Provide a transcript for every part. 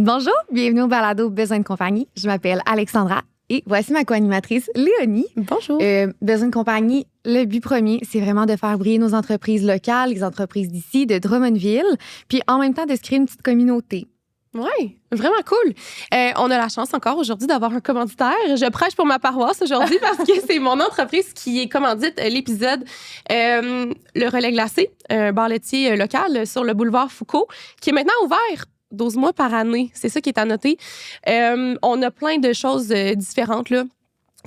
Bonjour, bienvenue au balado Besoin de compagnie. Je m'appelle Alexandra et voici ma co-animatrice Léonie. Bonjour. Besoin de compagnie, le but premier, c'est vraiment de faire briller nos entreprises locales, les entreprises d'ici, de Drummondville, puis en même temps de se créer une petite communauté. Oui, vraiment cool. On a la chance encore aujourd'hui d'avoir un commanditaire. Je prêche pour ma paroisse aujourd'hui parce que c'est mon entreprise qui est commandite l'épisode Le Relais Glacé, un bar laitier local sur le boulevard Foucault, qui est maintenant ouvert 12 mois par année. C'est ça qui est à noter. On a plein de choses différentes, là.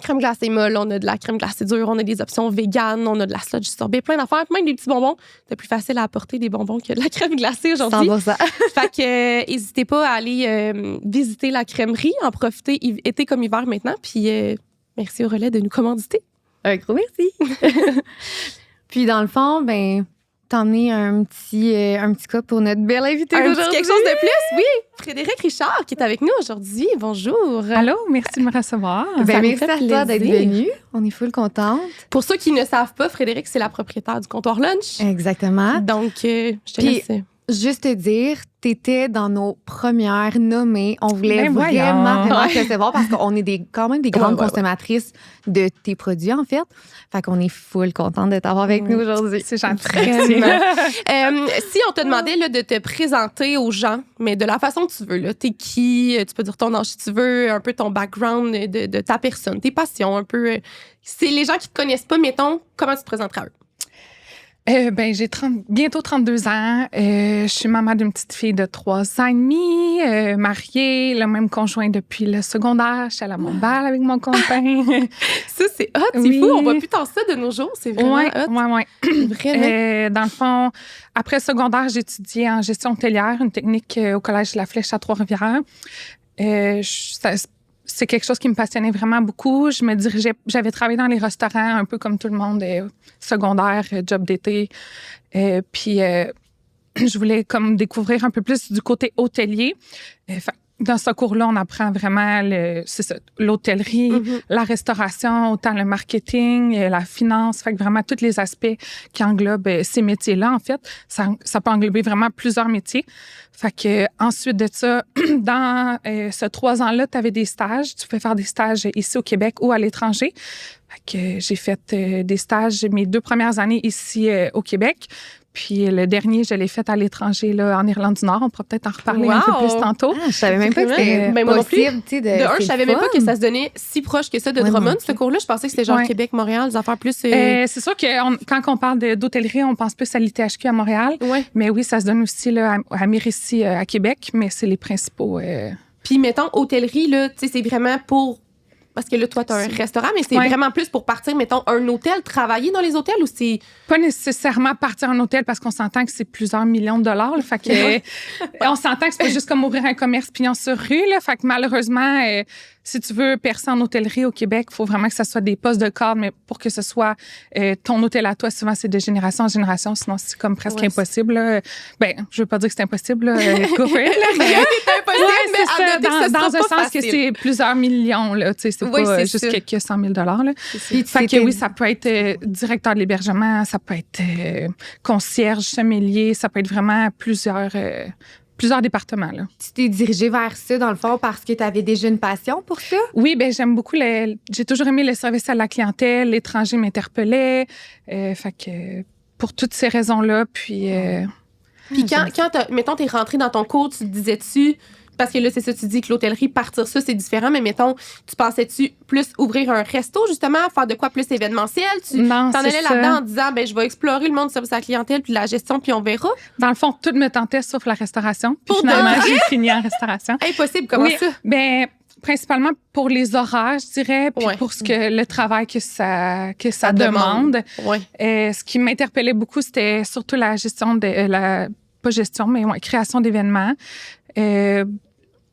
Crème glacée molle, on a de la crème glacée dure, on a des options véganes, on a de la sludge sorbet, plein d'affaires, même des petits bonbons. C'est plus facile à apporter des bonbons que de la crème glacée aujourd'hui. 100%. Fait que n'hésitez pas à aller visiter la crèmerie, en profiter été comme hiver maintenant. Puis merci au Relais de nous commanditer. Un gros merci. Puis dans le fond, t'as emmené un petit cas pour notre belle invitée d'aujourd'hui. Quelque chose de plus, oui. Frédéric Richard qui est avec nous aujourd'hui. Bonjour. Allô, merci de me recevoir. Merci à toi d'être venue. On est full contente. Pour ceux qui ne savent pas, Frédéric, c'est la propriétaire du comptoir Lunch. Exactement. Donc, je te laisse. Juste te dire, t'étais dans nos premières nommées. On voulait vraiment te recevoir parce qu'on est quand même des grandes consommatrices de tes produits, en fait. Fait qu'on est full contente de t'avoir avec nous aujourd'hui. C'est gentil. Si on te demandait là, de te présenter aux gens, mais de la façon que tu veux, là, t'es qui? Tu peux dire ton âge si tu veux, un peu ton background de ta personne, tes passions, un peu. C'est les gens qui te connaissent pas, mettons, comment tu te présenterais à eux? J'ai bientôt 32 ans. Je suis maman d'une petite fille de 3 ans et demi, mariée, le même conjoint depuis le secondaire. Je suis allée à mon bal avec mon copain. Ça, c'est hot, c'est fou. On voit plus tant ça de nos jours. C'est vraiment hot. Oui. Vraiment. Dans le fond, après le secondaire, j'ai étudié en gestion hôtelière, une technique au Collège de la Flèche à Trois-Rivières. C'est quelque chose qui me passionnait vraiment beaucoup. J'avais travaillé dans les restaurants, un peu comme tout le monde, secondaire, job d'été. Puis, je voulais comme découvrir un peu plus du côté hôtelier. Dans ce cours-là, on apprend vraiment l'hôtellerie, la restauration, autant le marketing, la finance. Fait que vraiment tous les aspects qui englobent ces métiers-là, en fait. Ça peut englober vraiment plusieurs métiers. Fait que ensuite de ça, dans ce 3 ans-là, tu avais des stages. Tu pouvais faire des stages ici au Québec ou à l'étranger. Fait que j'ai fait des stages mes 2 premières années ici au Québec. Puis le dernier, je l'ai fait à l'étranger, là, en Irlande du Nord. On pourra peut-être en reparler un peu plus tantôt. Je savais même pas que c'était possible. Je savais même pas que ça se donnait si proche que ça de Drummond, ce cours-là. Je pensais que c'était genre Québec, Montréal, des affaires plus... c'est sûr que quand on parle d'hôtellerie, on pense plus à l'ITHQ à Montréal. Ouais. Mais oui, ça se donne aussi là, à Mirasol à Québec, mais c'est les principaux... Puis mettons, hôtellerie, là, tu sais, c'est vraiment pour... Parce que là, toi, tu as un restaurant, mais c'est vraiment plus pour partir, mettons, un hôtel, travailler dans les hôtels ou c'est... Pas nécessairement partir en hôtel parce qu'on s'entend que c'est plusieurs millions de dollars. Là, fait que, on s'entend que c'est pas juste comme ouvrir un commerce pignon sur rue. Là, fait que malheureusement, si tu veux percer en hôtellerie au Québec, il faut vraiment que ça soit des postes de cadre, mais pour que ce soit ton hôtel à toi, souvent, c'est de génération en génération. Sinon, c'est comme presque impossible. Là. Je veux pas dire que c'est impossible. Là, mais c'est impossible, dans un sens facile. Que c'est plusieurs millions. Là, c'est pas juste quelques 100 000 $. Là. Fait que oui, ça peut être directeur de l'hébergement, ça peut être concierge, sommelier, ça peut être vraiment plusieurs départements. Là. Tu t'es dirigée vers ça, dans le fond, parce que tu avais déjà une passion pour ça? Oui, j'aime beaucoup. J'ai toujours aimé le service à la clientèle. L'étranger m'interpellait. Fait que pour toutes ces raisons-là, puis... Puis quand mettons, t'es rentrée dans ton cours, tu te disais-tu... Parce que là, c'est ça, tu dis que l'hôtellerie, partir ça, c'est différent. Mais mettons, tu pensais-tu plus ouvrir un resto, justement, faire de quoi plus événementiel? Non, t'en allais ça. là-dedans en disant, je vais explorer le monde du service à la clientèle puis la gestion, puis on verra. Dans le fond, tout me tentait sauf la restauration. Puis finalement, j'ai fini en restauration. Impossible, comment ça? Principalement pour les horaires, je dirais, puis pour le travail que ça demande. Ce qui m'interpellait beaucoup, c'était surtout la gestion pas gestion, mais création d'événements.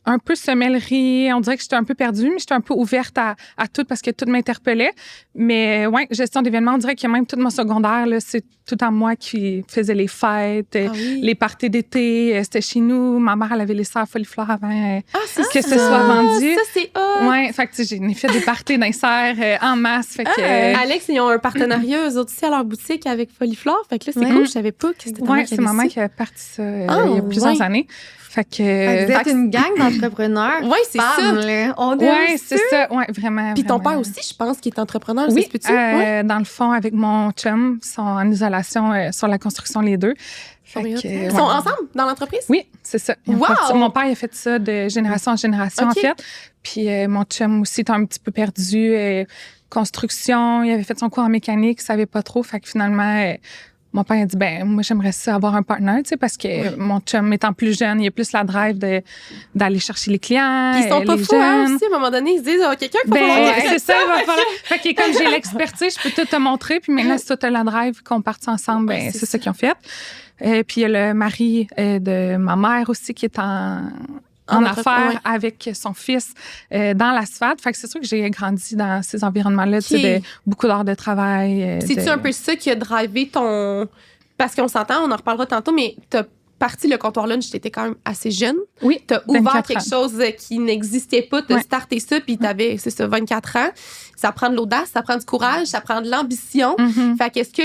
Un peu semellerie, on dirait que j'étais un peu perdue, mais j'étais un peu ouverte à tout parce que tout m'interpellait. Mais gestion d'événements, on dirait que même tout mon secondaire, là, c'est tout en moi qui faisait les fêtes, les parties d'été. C'était chez nous. Ma mère, elle avait laissé à Foliflore avant que ce soit vendu. Ça, c'est fait que j'ai fait des parties d'insert en masse. Fait que, Alex, ils ont un partenariat, eux autres aussi, à leur boutique avec Foliflore. Fait que là, c'est cool. Je savais pas que c'était c'est maman qui a parti ça il y a plusieurs années. Fait que, vous êtes une gang dans entrepreneurs. Oui, c'est ça. Oui, c'est ça. Oui, vraiment. Puis ton vraiment. père aussi, je pense, qui est entrepreneur. Oui, ouais. dans le fond, avec mon chum, ils sont en isolation sur la construction, les deux. Ils sont ensemble dans l'entreprise? Oui, c'est ça. Wow! Mon père, il a fait ça de génération en génération, en fait. Puis mon chum aussi était un petit peu perdu. Construction, il avait fait son cours en mécanique, il savait pas trop. Fait que finalement, mon père a dit, moi, j'aimerais ça avoir un partenaire, tu sais, parce que mon chum, étant plus jeune, il a plus la drive d'aller chercher les clients. Puis ils sont pas fous, hein, aussi, à un moment donné, ils se disent, quelqu'un qui va falloir c'est ça, il va falloir. Fait que comme j'ai l'expertise, je peux tout te montrer. Puis maintenant, si tu as la drive, qu'on parte ensemble, c'est ça qu'ils ont fait. Puis il y a le mari de ma mère aussi qui est en affaires avec son fils dans l'asphalte. Fait que c'est sûr que j'ai grandi dans ces environnements-là, tu sais, de beaucoup d'heures de travail. C'est-tu un peu ça qui a drivé ton... Parce qu'on s'entend, on en reparlera tantôt, mais t'as parti le comptoir lunch, t'étais quand même assez jeune. Oui, t'as ouvert quelque chose qui n'existait pas, t'as starté ça, puis t'avais, c'est ça, 24 ans. Ça prend de l'audace, ça prend du courage, ça prend de l'ambition. Fait qu'est-ce que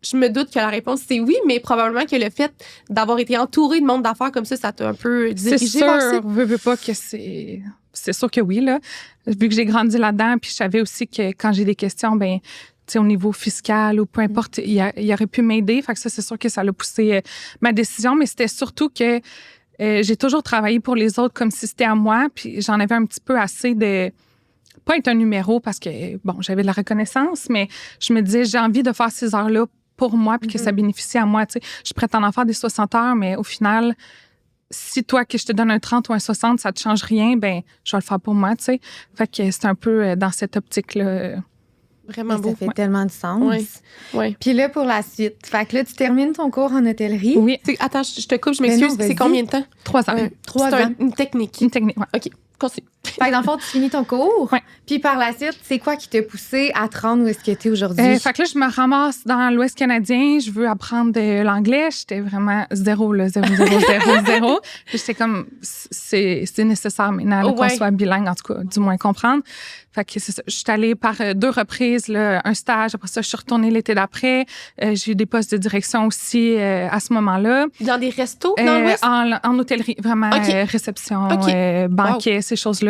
je me doute que la réponse, c'est oui, mais probablement que le fait d'avoir été entouré de monde d'affaires comme ça t'a un peu dirigé vers ça. C'est sûr, veux pas que c'est... C'est sûr que oui, là. Vu que j'ai grandi là-dedans, puis je savais aussi que quand j'ai des questions, tu sais, au niveau fiscal ou peu importe, il aurait pu m'aider. Fait que ça, c'est sûr que ça l'a poussé ma décision, mais c'était surtout que j'ai toujours travaillé pour les autres comme si c'était à moi, puis j'en avais un petit peu assez de... Pas être un numéro parce que, j'avais de la reconnaissance, mais je me disais, j'ai envie de faire ces heures-là pour moi puis que ça bénéficie à moi. Tu sais, je suis prête à en faire des 60 heures, mais au final, si toi, que je te donne un 30 ou un 60, ça te change rien, je vais le faire pour moi, tu sais. Fait que c'est un peu dans cette optique-là. Vraiment beau. Ça fait tellement de sens. Oui. Puis là, pour la suite, fait que là, tu termines ton cours en hôtellerie. Oui. Attends, je te coupe, je m'excuse. C'est combien de temps? 3 ans. 3 ans. Une technique. Une technique, oui. OK. Continue. Fait que dans le fond, tu finis ton cours. Ouais. Puis par la suite, c'est quoi qui t'a poussé à te rendre où est-ce que tu es aujourd'hui? Fait que là, je me ramasse dans l'Ouest canadien. Je veux apprendre l'anglais. J'étais vraiment 0, 0, 0, 0, 0. Puis j'étais comme, c'est nécessaire maintenant qu'on soit bilingue, en tout cas, du moins comprendre. Fait que c'est ça. Je suis allée par 2 reprises, là, un stage. Après ça, je suis retournée l'été d'après. J'ai eu des postes de direction aussi à ce moment-là. Dans des restos dans l'Ouest? En hôtellerie, vraiment. Réception, banquet, ces choses-là.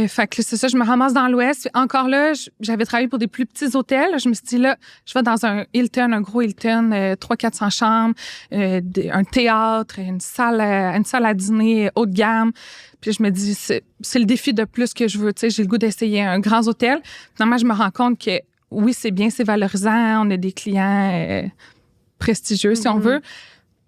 Fait que c'est ça, je me ramasse dans l'Ouest. Encore là, j'avais travaillé pour des plus petits hôtels. Je me suis dit, là, je vais dans un Hilton, un gros Hilton, 300-400 chambres, un théâtre, une salle à dîner haut de gamme. Puis je me dis, c'est le défi de plus que je veux. Tu sais, j'ai le goût d'essayer un grand hôtel. Finalement, je me rends compte que oui, c'est bien, c'est valorisant. On a des clients prestigieux, si on veut.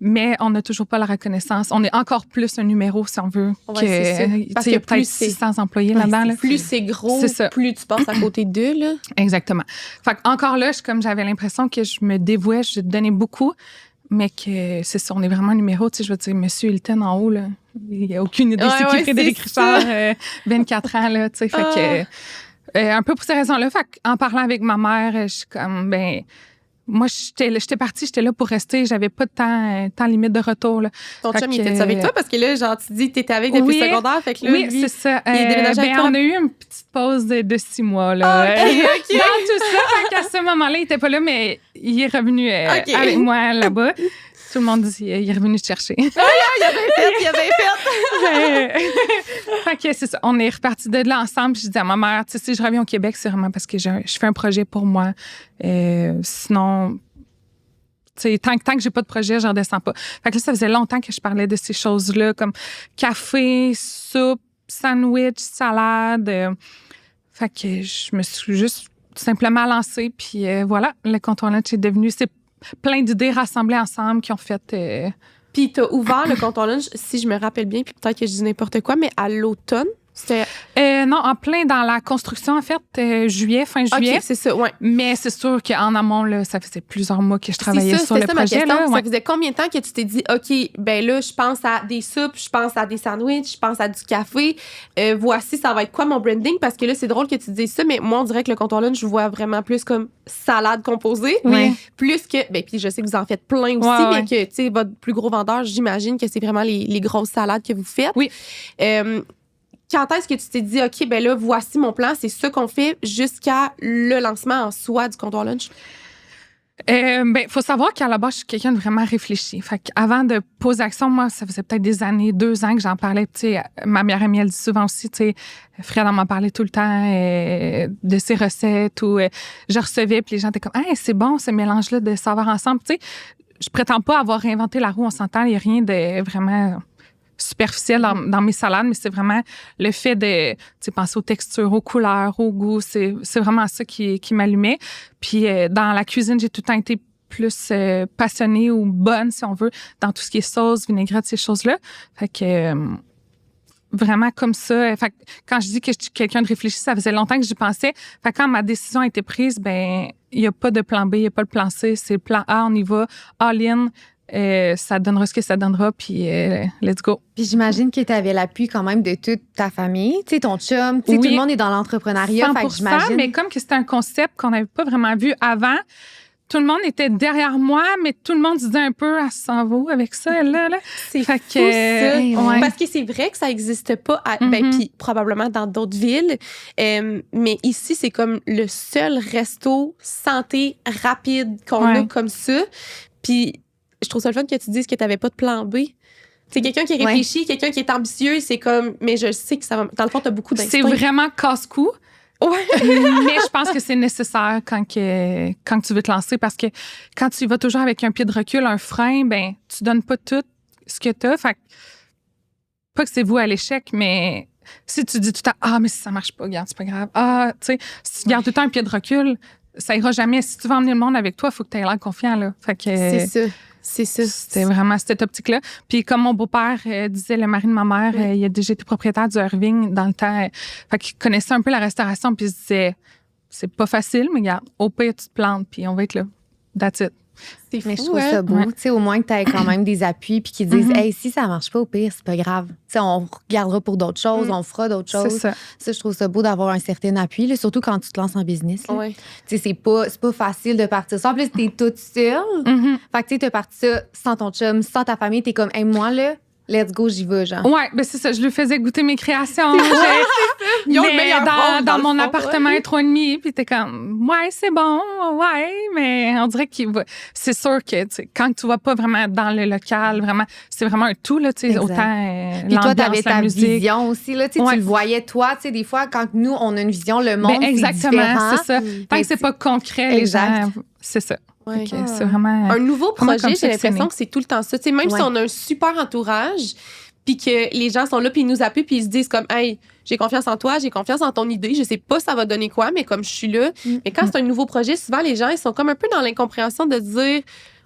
Mais on n'a toujours pas la reconnaissance. On est encore plus un numéro, si on veut. Parce qu'il y a peut-être 600 employés là-dedans. Là. Plus c'est gros, plus tu passes à côté d'eux. Là. Exactement. Fait encore là, j'avais l'impression que je me dévouais, je donnais beaucoup, mais que c'est ça, on est vraiment un numéro. Tu sais, je veux dire, Monsieur Hilton en haut, là, il n'y a aucune idée c'est qui Frédéric Richard, 24 ans. Là, tu sais, fait que, un peu pour ces raisons-là, en parlant avec ma mère, je suis comme, moi, j'étais partie, j'étais là pour rester. J'avais pas de temps limite de retour. Là. Ton chum, il était avec toi? Parce que là, genre, tu dis que t'étais avec depuis le secondaire. Fait que là, c'est ça. Il est déménagé avec toi? On a eu une petite pause de 6 mois. Là. Okay. Dans tout ça, fait qu'à ce moment-là, il était pas là, mais il est revenu avec moi là-bas. Tout le monde dit, il est revenu te chercher. Il a bien fait. Fait que c'est ça. On est repartis de là ensemble. Je dis à ma mère, tu sais, si je reviens au Québec, c'est vraiment parce que je fais un projet pour moi. Sinon, tu sais, tant que j'ai pas de projet, j'en redescends pas. Fait que là, ça faisait longtemps que je parlais de ces choses-là, comme café, soupe, sandwich, salade. Fait que je me suis juste simplement lancée. Puis voilà, le comptoir lunch est devenu... C'est plein d'idées rassemblées ensemble qui ont fait... Puis t'as ouvert le comptoir lunch, si je me rappelle bien, puis peut-être que je dis n'importe quoi, mais à l'automne, c'était... non, en plein dans la construction, en fait, fin juillet. OK, c'est ça, ouais. Mais c'est sûr qu'en amont, là, ça faisait plusieurs mois que je travaillais sur le projet. Là, ça faisait combien de temps que tu t'es dit, OK, ben là, je pense à des soupes, je pense à des sandwichs, je pense à du café. Voici, ça va être quoi mon branding? Parce que là, c'est drôle que tu dises ça, mais moi, on dirait que le comptoir lunch, je vois vraiment plus comme salade composée. Oui. Plus que... Ben, puis je sais que vous en faites plein aussi, mais que, tu sais, votre plus gros vendeur, j'imagine que c'est vraiment les grosses salades que vous faites. Oui. Quand est-ce que tu t'es dit, OK, ben là, voici mon plan, c'est ça qu'on fait jusqu'à le lancement en soi du comptoir lunch? Faut savoir qu'à la base, je suis quelqu'un de vraiment réfléchi. Fait qu'avant de poser action, moi, ça faisait peut-être des années, 2 ans que j'en parlais. Tu sais, ma meilleure amie, elle dit souvent aussi, tu sais, Fred en m'en parlait tout le temps de ses recettes ou je recevais, puis les gens étaient comme, hey, c'est bon ce mélange-là de saveurs ensemble. Tu sais, je prétends pas avoir réinventé la roue, on s'entend, il n'y a rien de vraiment superficiel dans mes salades, mais c'est vraiment le fait de penser aux textures, aux couleurs, aux goûts. C'est vraiment ça qui m'allumait. Puis dans la cuisine, j'ai tout le temps été plus passionnée ou bonne, si on veut, dans tout ce qui est sauce, vinaigrette, ces choses-là. Fait que vraiment comme ça. Fait que quand je dis que je suis quelqu'un de réfléchi, ça faisait longtemps que j'y pensais. Fait que quand ma décision a été prise, il n'y a pas de plan B, il n'y a pas de plan C, c'est le plan A, on y va, all in. Ça donnera ce que ça donnera, puis let's go. Puis j'imagine que tu avais l'appui quand même de toute ta famille, tu sais, ton chum, tu sais, tout le monde est dans l'entrepreneuriat. 100%, fait que j'imagine... mais comme que c'était un concept qu'on n'avait pas vraiment vu avant, tout le monde était derrière moi, mais tout le monde disait un peu, elle s'en va avec ça, là. C'est fou, ça. Ouais. Parce que c'est vrai que ça n'existe pas, puis probablement dans d'autres villes, mais ici, c'est comme le seul resto santé rapide qu'on a comme ça. Puis je trouve ça le fun que tu dises que tu n'avais pas de plan B. C'est quelqu'un qui réfléchit, quelqu'un qui est ambitieux, c'est comme, mais je sais que ça va. Dans le fond, tu as beaucoup d'instinct. C'est vraiment casse-cou. Ouais. Mais je pense que c'est nécessaire quand tu veux te lancer, parce que quand tu y vas toujours avec un pied de recul, un frein, tu donnes pas tout ce que tu as. Fait pas que c'est voué à l'échec, mais si tu dis tout le temps, mais si ça marche pas, regarde, c'est pas grave. Tu sais, si tu gardes tout le temps un pied de recul, ça ira jamais. Si tu veux emmener le monde avec toi, il faut que tu aies l'air confiant, là. Fait que c'est ça. C'est ça. C'était vraiment cette optique-là. Puis comme mon beau-père disait, le mari de ma mère, il a déjà été propriétaire du Irving dans le temps. Fait qu'il connaissait un peu la restauration, puis il se disait, c'est pas facile, mais regarde, au pire, tu te plantes, puis on va être là. That's it. C'est fou, mais je trouve ça beau. Tu sais, au moins que tu aies quand même des appuis puis qu'ils disent, hey, si ça marche pas, au pire, c'est pas grave. Tu sais, on regardera pour d'autres choses, on fera d'autres choses. C'est ça. Ça, je trouve ça beau d'avoir un certain appui, là, surtout quand tu te lances en business. Ouais. Tu sais, c'est pas facile de partir ça. En plus, t'es toute seule. Fait que tu sais, t'as parti ça sans ton chum, sans ta famille. T'es comme, hey, moi, là, let's go, j'y vais, genre. Ouais, c'est ça. Je lui faisais goûter mes créations. Ils ont le meilleur rôle dans mon appartement 3,5, puis t'es comme, ouais, c'est bon, ouais, mais on dirait qu'il va. C'est sûr que quand tu vas pas vraiment dans le local, vraiment, c'est vraiment un tout, là, tu sais, autant puis toi, t'avais la ta musique. vision aussi, là, tu sais, tu le voyais, toi, tu sais, des fois, quand nous, on a une vision, le monde, exactement, c'est différent. C'est ça. Tant que c'est pas concret, les gens, c'est ça. Ouais. Okay, c'est vraiment un nouveau projet, j'ai l'impression que c'est tout le temps ça. T'sais, même si on a un super entourage, puis que les gens sont là, puis ils nous appuient, puis ils se disent comme, hey, j'ai confiance en toi, j'ai confiance en ton idée, je sais pas ça va donner quoi, mais comme je suis là. Mais quand c'est un nouveau projet, souvent les gens, ils sont comme un peu dans l'incompréhension de dire,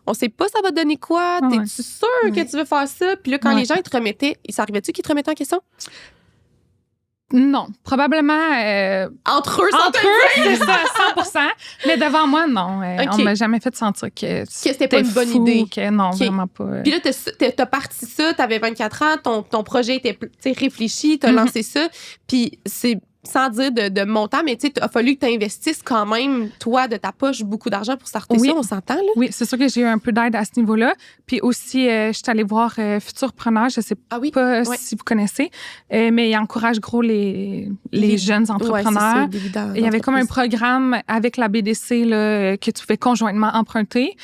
on sait pas ça va donner quoi, t'es-tu sûr que tu veux faire ça? Puis là, quand les gens, ils te remettaient, ça arrivait-tu qu'ils te remettaient en question? Non, probablement... Entre eux, c'est ça, 100%. Mais devant moi, non. On m'a jamais fait sentir que c'était pas une bonne idée. Non, vraiment pas. Puis là, t'as parti ça, t'avais 24 ans, ton projet était réfléchi, t'as lancé ça. Puis c'est sans dire de montant, mais tu sais, il a fallu que tu investisses quand même, toi, de ta poche, beaucoup d'argent pour starter ça, on s'entend, là? Oui, c'est sûr que j'ai eu un peu d'aide à ce niveau-là. Puis aussi, je suis allée voir Futurpreneur, je ne sais pas si vous connaissez, mais il encourage gros les jeunes entrepreneurs. Il y avait comme un programme avec la BDC là, que tu pouvais conjointement emprunter.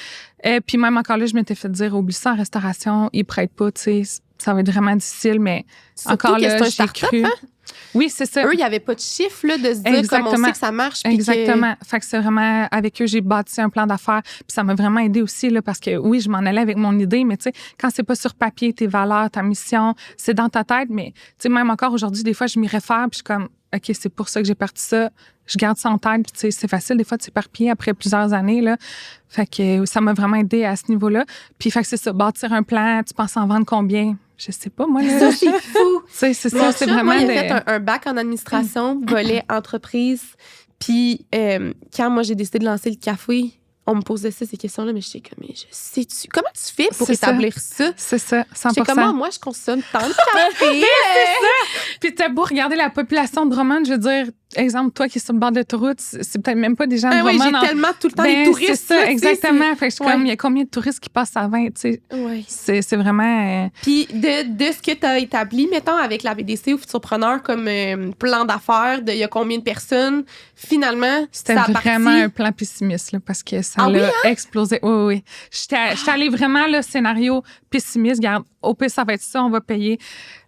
Puis même encore là, je m'étais fait dire, oublie ça en restauration, ils ne prêtent pas, tu sais, ça va être vraiment difficile, mais surtout encore là, j'ai cru. Hein? Oui, c'est ça. Eux, il n'y avait pas de chiffre là, de se dire comment on sait que ça marche. Exactement. Fait que c'est vraiment, avec eux, j'ai bâti un plan d'affaires. Puis ça m'a vraiment aidé aussi, là, parce que oui, je m'en allais avec mon idée, mais tu sais, quand c'est pas sur papier, tes valeurs, ta mission, c'est dans ta tête. Mais tu sais, même encore aujourd'hui, des fois, je m'y réfère, puis je suis comme, OK, c'est pour ça que j'ai parti ça. Je garde ça en tête, puis tu sais, c'est facile des fois de s'éparpiller après plusieurs années, là. Fait que ça m'a vraiment aidé à ce niveau-là. Puis fait que c'est ça, bâtir un plan, tu penses en vendre combien? Je sais pas, moi. Là. Ça, c'est fou. C'est ça, c'est vraiment... Moi, il a fait un bac en administration, volet entreprise. Puis, quand moi, j'ai décidé de lancer le café, on me posait ces questions-là, mais je sais comme, je sais-tu... Comment tu fais pour établir ça? C'est ça, 100%. C'est comment, moi, je consomme tant de café. C'est ça! Puis t'as beau regarder la population de Drummond, je veux dire, exemple, toi qui es sur le bord de l'autoroute, c'est peut-être même pas des gens de Drummond. Oui, j'ai tellement tout le temps les touristes. C'est ça, exactement. Fait que je suis comme, il y a combien de touristes qui passent à 20, tu sais? Oui. C'est vraiment... Puis de ce que tu as établi, mettons, avec la BDC ou Futurpreneur comme plan d'affaires, il y a combien de personnes, finalement, c'était vraiment un plan pessimiste, là, parce que ça Ça l'a explosé. Oui. J'étais allée vraiment, le scénario pessimiste. Regarde, au pire, ça va être ça, on va payer.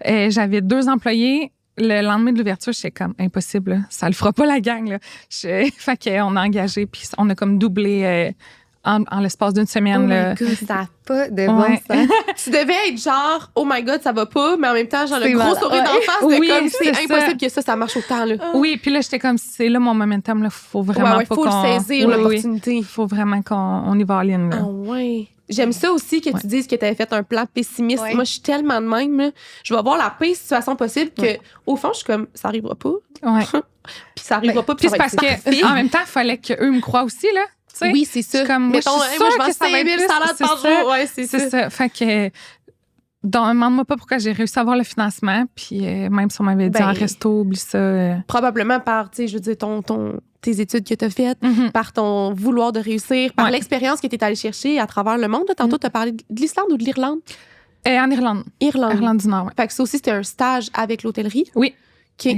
J'avais 2 employés. Le lendemain de l'ouverture, j'étais comme impossible. Là. Ça le fera pas, la gang. Là. Fait qu'on a engagé, puis on a comme doublé en l'espace d'une semaine. Oh my God, ça n'a pas de bon sens. Tu devais être genre, oh my God, ça va pas, mais en même temps, genre, le gros sourire d'en face, oui, comme c'est impossible que ça marche autant. Là. Oui, puis là, j'étais comme, c'est là mon momentum. Il faut vraiment pas faut le saisir, l'opportunité. Il faut vraiment qu'on y va en ligne. Ah ouais. J'aime ça aussi que tu dises que tu avais fait un plan pessimiste. Ouais. Moi, je suis tellement de même. Là. Je vais avoir la pire situation possible que, au fond, je suis comme, ça arrivera pas. Ouais. Puis ça arrivera pas. Puis c'est parce qu'en même temps, il fallait qu'eux me croient aussi, là. T'sais? Oui, c'est ça. Comme, mettons, moi, je vends 5 000 salades par jour. Ouais, c'est ça. Fait que, demande-moi pas pourquoi j'ai réussi à avoir le financement. Puis même si on m'avait dit en resto, oublie ça. Probablement par, tu sais, je veux dire, tes études que tu as faites, par ton vouloir de réussir, par l'expérience que tu es allée chercher à travers le monde. Là, tantôt, tu as parlé de l'Islande ou de l'Irlande? En Irlande. Irlande du Nord, oui. Fait que ça aussi, c'était un stage avec l'hôtellerie? Oui.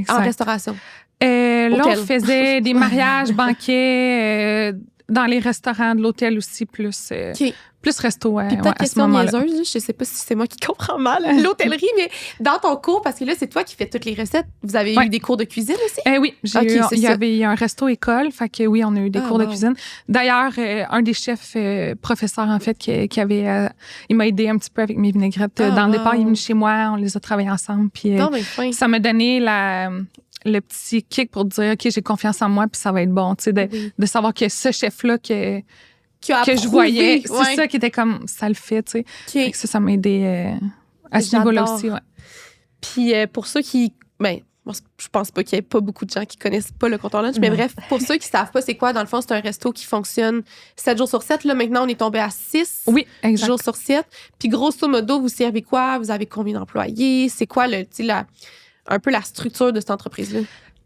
En restauration. Là, on faisait des mariages, banquets, dans les restaurants de l'hôtel aussi, plus resto à ce moment-là. Niaiseuse, je sais pas si c'est moi qui comprends mal l'hôtellerie, mais dans ton cours, parce que là, c'est toi qui fais toutes les recettes, vous avez eu des cours de cuisine aussi? Oui, il y avait un resto-école, fait que oui, on a eu des cours de cuisine. D'ailleurs, un des chefs professeurs, en fait, qui avait... il m'a aidé un petit peu avec mes vinaigrettes. Dans le départ, il est venu chez moi, on les a travaillés ensemble, puis ça m'a donné le petit kick pour dire, OK, j'ai confiance en moi, puis ça va être bon, tu sais, de savoir que ce chef-là que je voyais, c'est ça qui était comme, ça le fait, tu sais. Ça m'a aidé à ce niveau-là aussi, ouais. Puis pour ceux qui, je pense pas qu'il y ait pas beaucoup de gens qui connaissent pas le comptoir lunch, mais bref, pour ceux qui savent pas c'est quoi, dans le fond, c'est un resto qui fonctionne 7 jours sur 7. Là, maintenant, on est tombé à 6 jours sur 7. Puis grosso modo, vous servez quoi? Vous avez combien d'employés? C'est quoi un peu la structure de cette entreprise-là?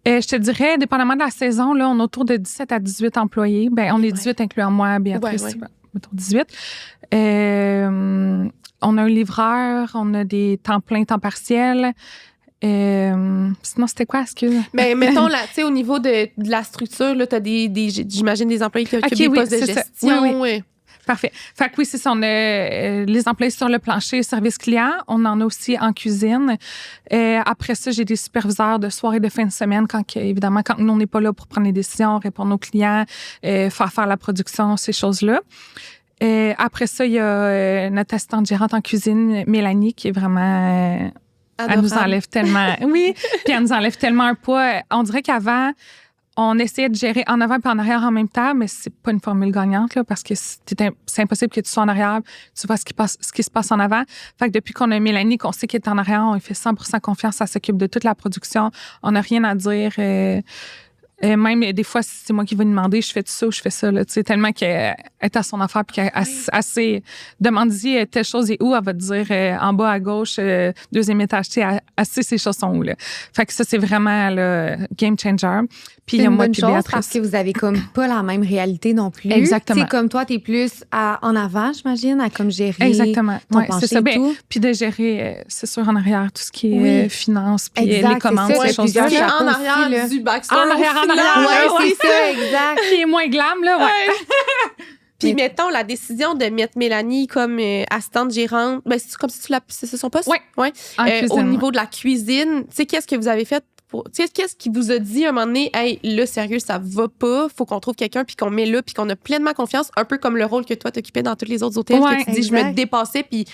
Je te dirais, dépendamment de la saison, là, on est autour de 17 à 18 employés. On est 18 incluant moi, Béatrice, autour de 18. On a un livreur, on a des temps pleins, temps partiels. Sinon, c'était quoi, excuse? Mais mettons, là, tu sais, au niveau de la structure, là, t'as j'imagine, des employés qui occupent des postes de gestion. Oui. Parfait. Fait que oui, c'est ça. On a les employés sur le plancher, service client. On en a aussi en cuisine. Après ça, j'ai des superviseurs de soirée, de fin de semaine, évidemment, quand nous, on n'est pas là pour prendre les décisions, répondre aux clients, faire la production, ces choses-là. Après ça, il y a notre assistante gérante en cuisine, Mélanie, qui est vraiment... elle nous enlève tellement... Oui, puis elle nous enlève tellement un poids. On dirait qu'avant... on essayait de gérer en avant et en arrière en même temps, mais c'est pas une formule gagnante, là, parce que c'est impossible que tu sois en arrière, tu vois ce qui se passe en avant. Fait que depuis qu'on a Mélanie, qu'on sait qu'elle est en arrière, on lui fait 100% confiance, elle s'occupe de toute la production. On n'a rien à dire. Même des fois, c'est moi qui vais lui demander, je fais ça ou je fais ça, là, tu sais, tellement qu'elle est à son affaire puis qu'elle assez demande-y telle chose et où, elle va te dire en bas à gauche, deuxième étage, tu sais, elle sait ces choses sont où, là. Fait que ça, c'est vraiment le game changer. Puis il y a moi puis Béatrice. Parce que vous avez comme pas la même réalité non plus. Exactement. T'sais, comme toi, t'es plus en avant, j'imagine, à comme gérer exactement. ton plancher c'est ça. et tout. Puis de gérer, c'est sûr, en arrière, tout ce qui est finance, puis les commandes, ces choses-là. Puis en arrière du backstore. En arrière, c'est ça, exact. Qui est moins glam, là, Puis, mettons, la décision de mettre Mélanie comme assistante gérante, c'est comme si c'est son poste? Oui. Au niveau de la cuisine, tu sais, qu'est-ce que vous avez fait? Qu'est-ce qui vous a dit à un moment donné, hey, là, sérieux, ça va pas, faut qu'on trouve quelqu'un, puis qu'on met là, puis qu'on a pleinement confiance, un peu comme le rôle que toi t'occupais dans tous les autres hôtels, que tu dis, je me dépassais, puis.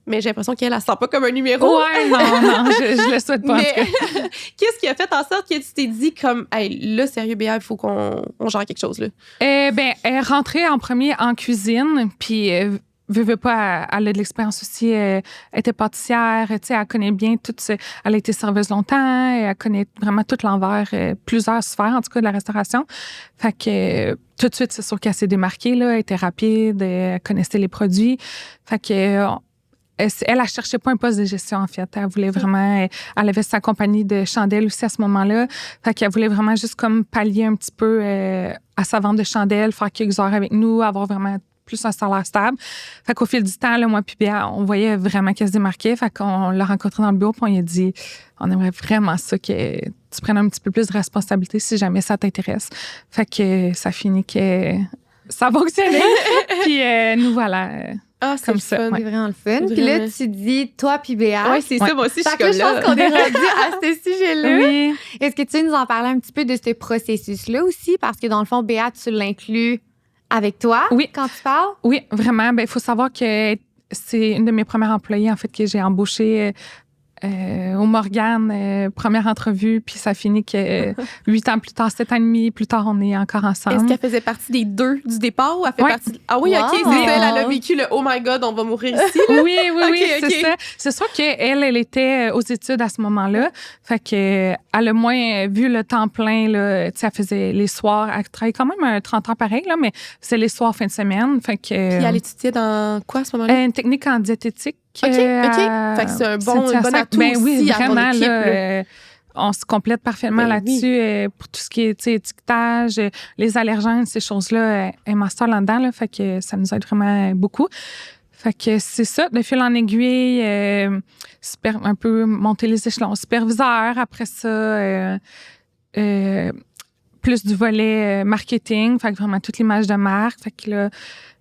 Mais j'ai l'impression qu'elle, elle se sent pas comme un numéro. Ouais, non, je le souhaite pas. Mais qu'est-ce qui a fait en sorte que tu t'es dit, comme, hey, là, sérieux, Béa, il faut qu'on gère quelque chose, là? Elle est rentrée en premier en cuisine, puis. Veut pas, elle a de l'expérience aussi. Elle était pâtissière, tu sais, elle connaît bien tout. Elle a été serveuse longtemps, elle connaît vraiment tout l'envers, plusieurs sphères, en tout cas, de la restauration. Fait que tout de suite, c'est sûr qu'elle s'est démarquée, là. Elle était rapide, elle connaissait les produits. Fait que elle cherchait pas un poste de gestion, en fait. Elle voulait vraiment... Elle avait sa compagnie de chandelles aussi à ce moment-là. Fait qu'elle voulait vraiment juste comme pallier un petit peu à sa vente de chandelles, faire quelques heures avec nous, avoir vraiment plus un salaire stable. Fait qu'au fil du temps, là, moi puis Béa, on voyait vraiment qu'elle se démarquait. Fait qu'on l'a rencontrée dans le bureau puis on lui a dit, on aimerait vraiment ça que tu prennes un petit peu plus de responsabilité si jamais ça t'intéresse. Fait que ça finit que ça fonctionnait. Puis nous voilà. C'est comme le ça, fun. ouais. C'est vraiment le fun. Puis là, tu dis, toi puis Béa. Oui, c'est ça. Moi aussi, je Fait suis que comme je là. pense qu'on est rendu à ce sujet-là. Oui. Est-ce que tu veux nous en parler un petit peu de ce processus-là aussi? Parce que dans le fond, Béa, tu l'inclus avec toi quand tu parles? Oui, vraiment. Il faut savoir que c'est une de mes premières employées, en fait, que j'ai embauchée au Morgane, première entrevue, puis ça finit que 8 ans plus tard, 7 ans et demi plus tard, on est encore ensemble. Est-ce qu'elle faisait partie des 2 du départ ou elle fait partie... Ah oui, Wow. OK, c'est ça. Elle a vécu le « Oh my God, on va mourir ici ». Oui, Ok. c'est ça. C'est sûr qu'elle était aux études à ce moment-là. Fait que elle a moins vu le temps plein, là. Tu sais, elle faisait les soirs. Elle travaillait quand même un 30 heures pareil, là, mais c'est les soirs fin de semaine. Fait que... Puis elle étudiait dans quoi à ce moment-là? Une technique en diététique. OK. Fait que c'est un bon atout aussi oui, à ton vraiment, équipe. là, on se complète parfaitement là-dessus pour tout ce qui est étiquetage, les allergènes, ces choses-là. Un master là-dedans, là, fait que ça nous aide vraiment beaucoup. Fait que c'est ça, de fil en aiguille, un peu monter les échelons. Superviseur, après ça, plus du volet marketing, fait que vraiment toute l'image de marque. Fait que là,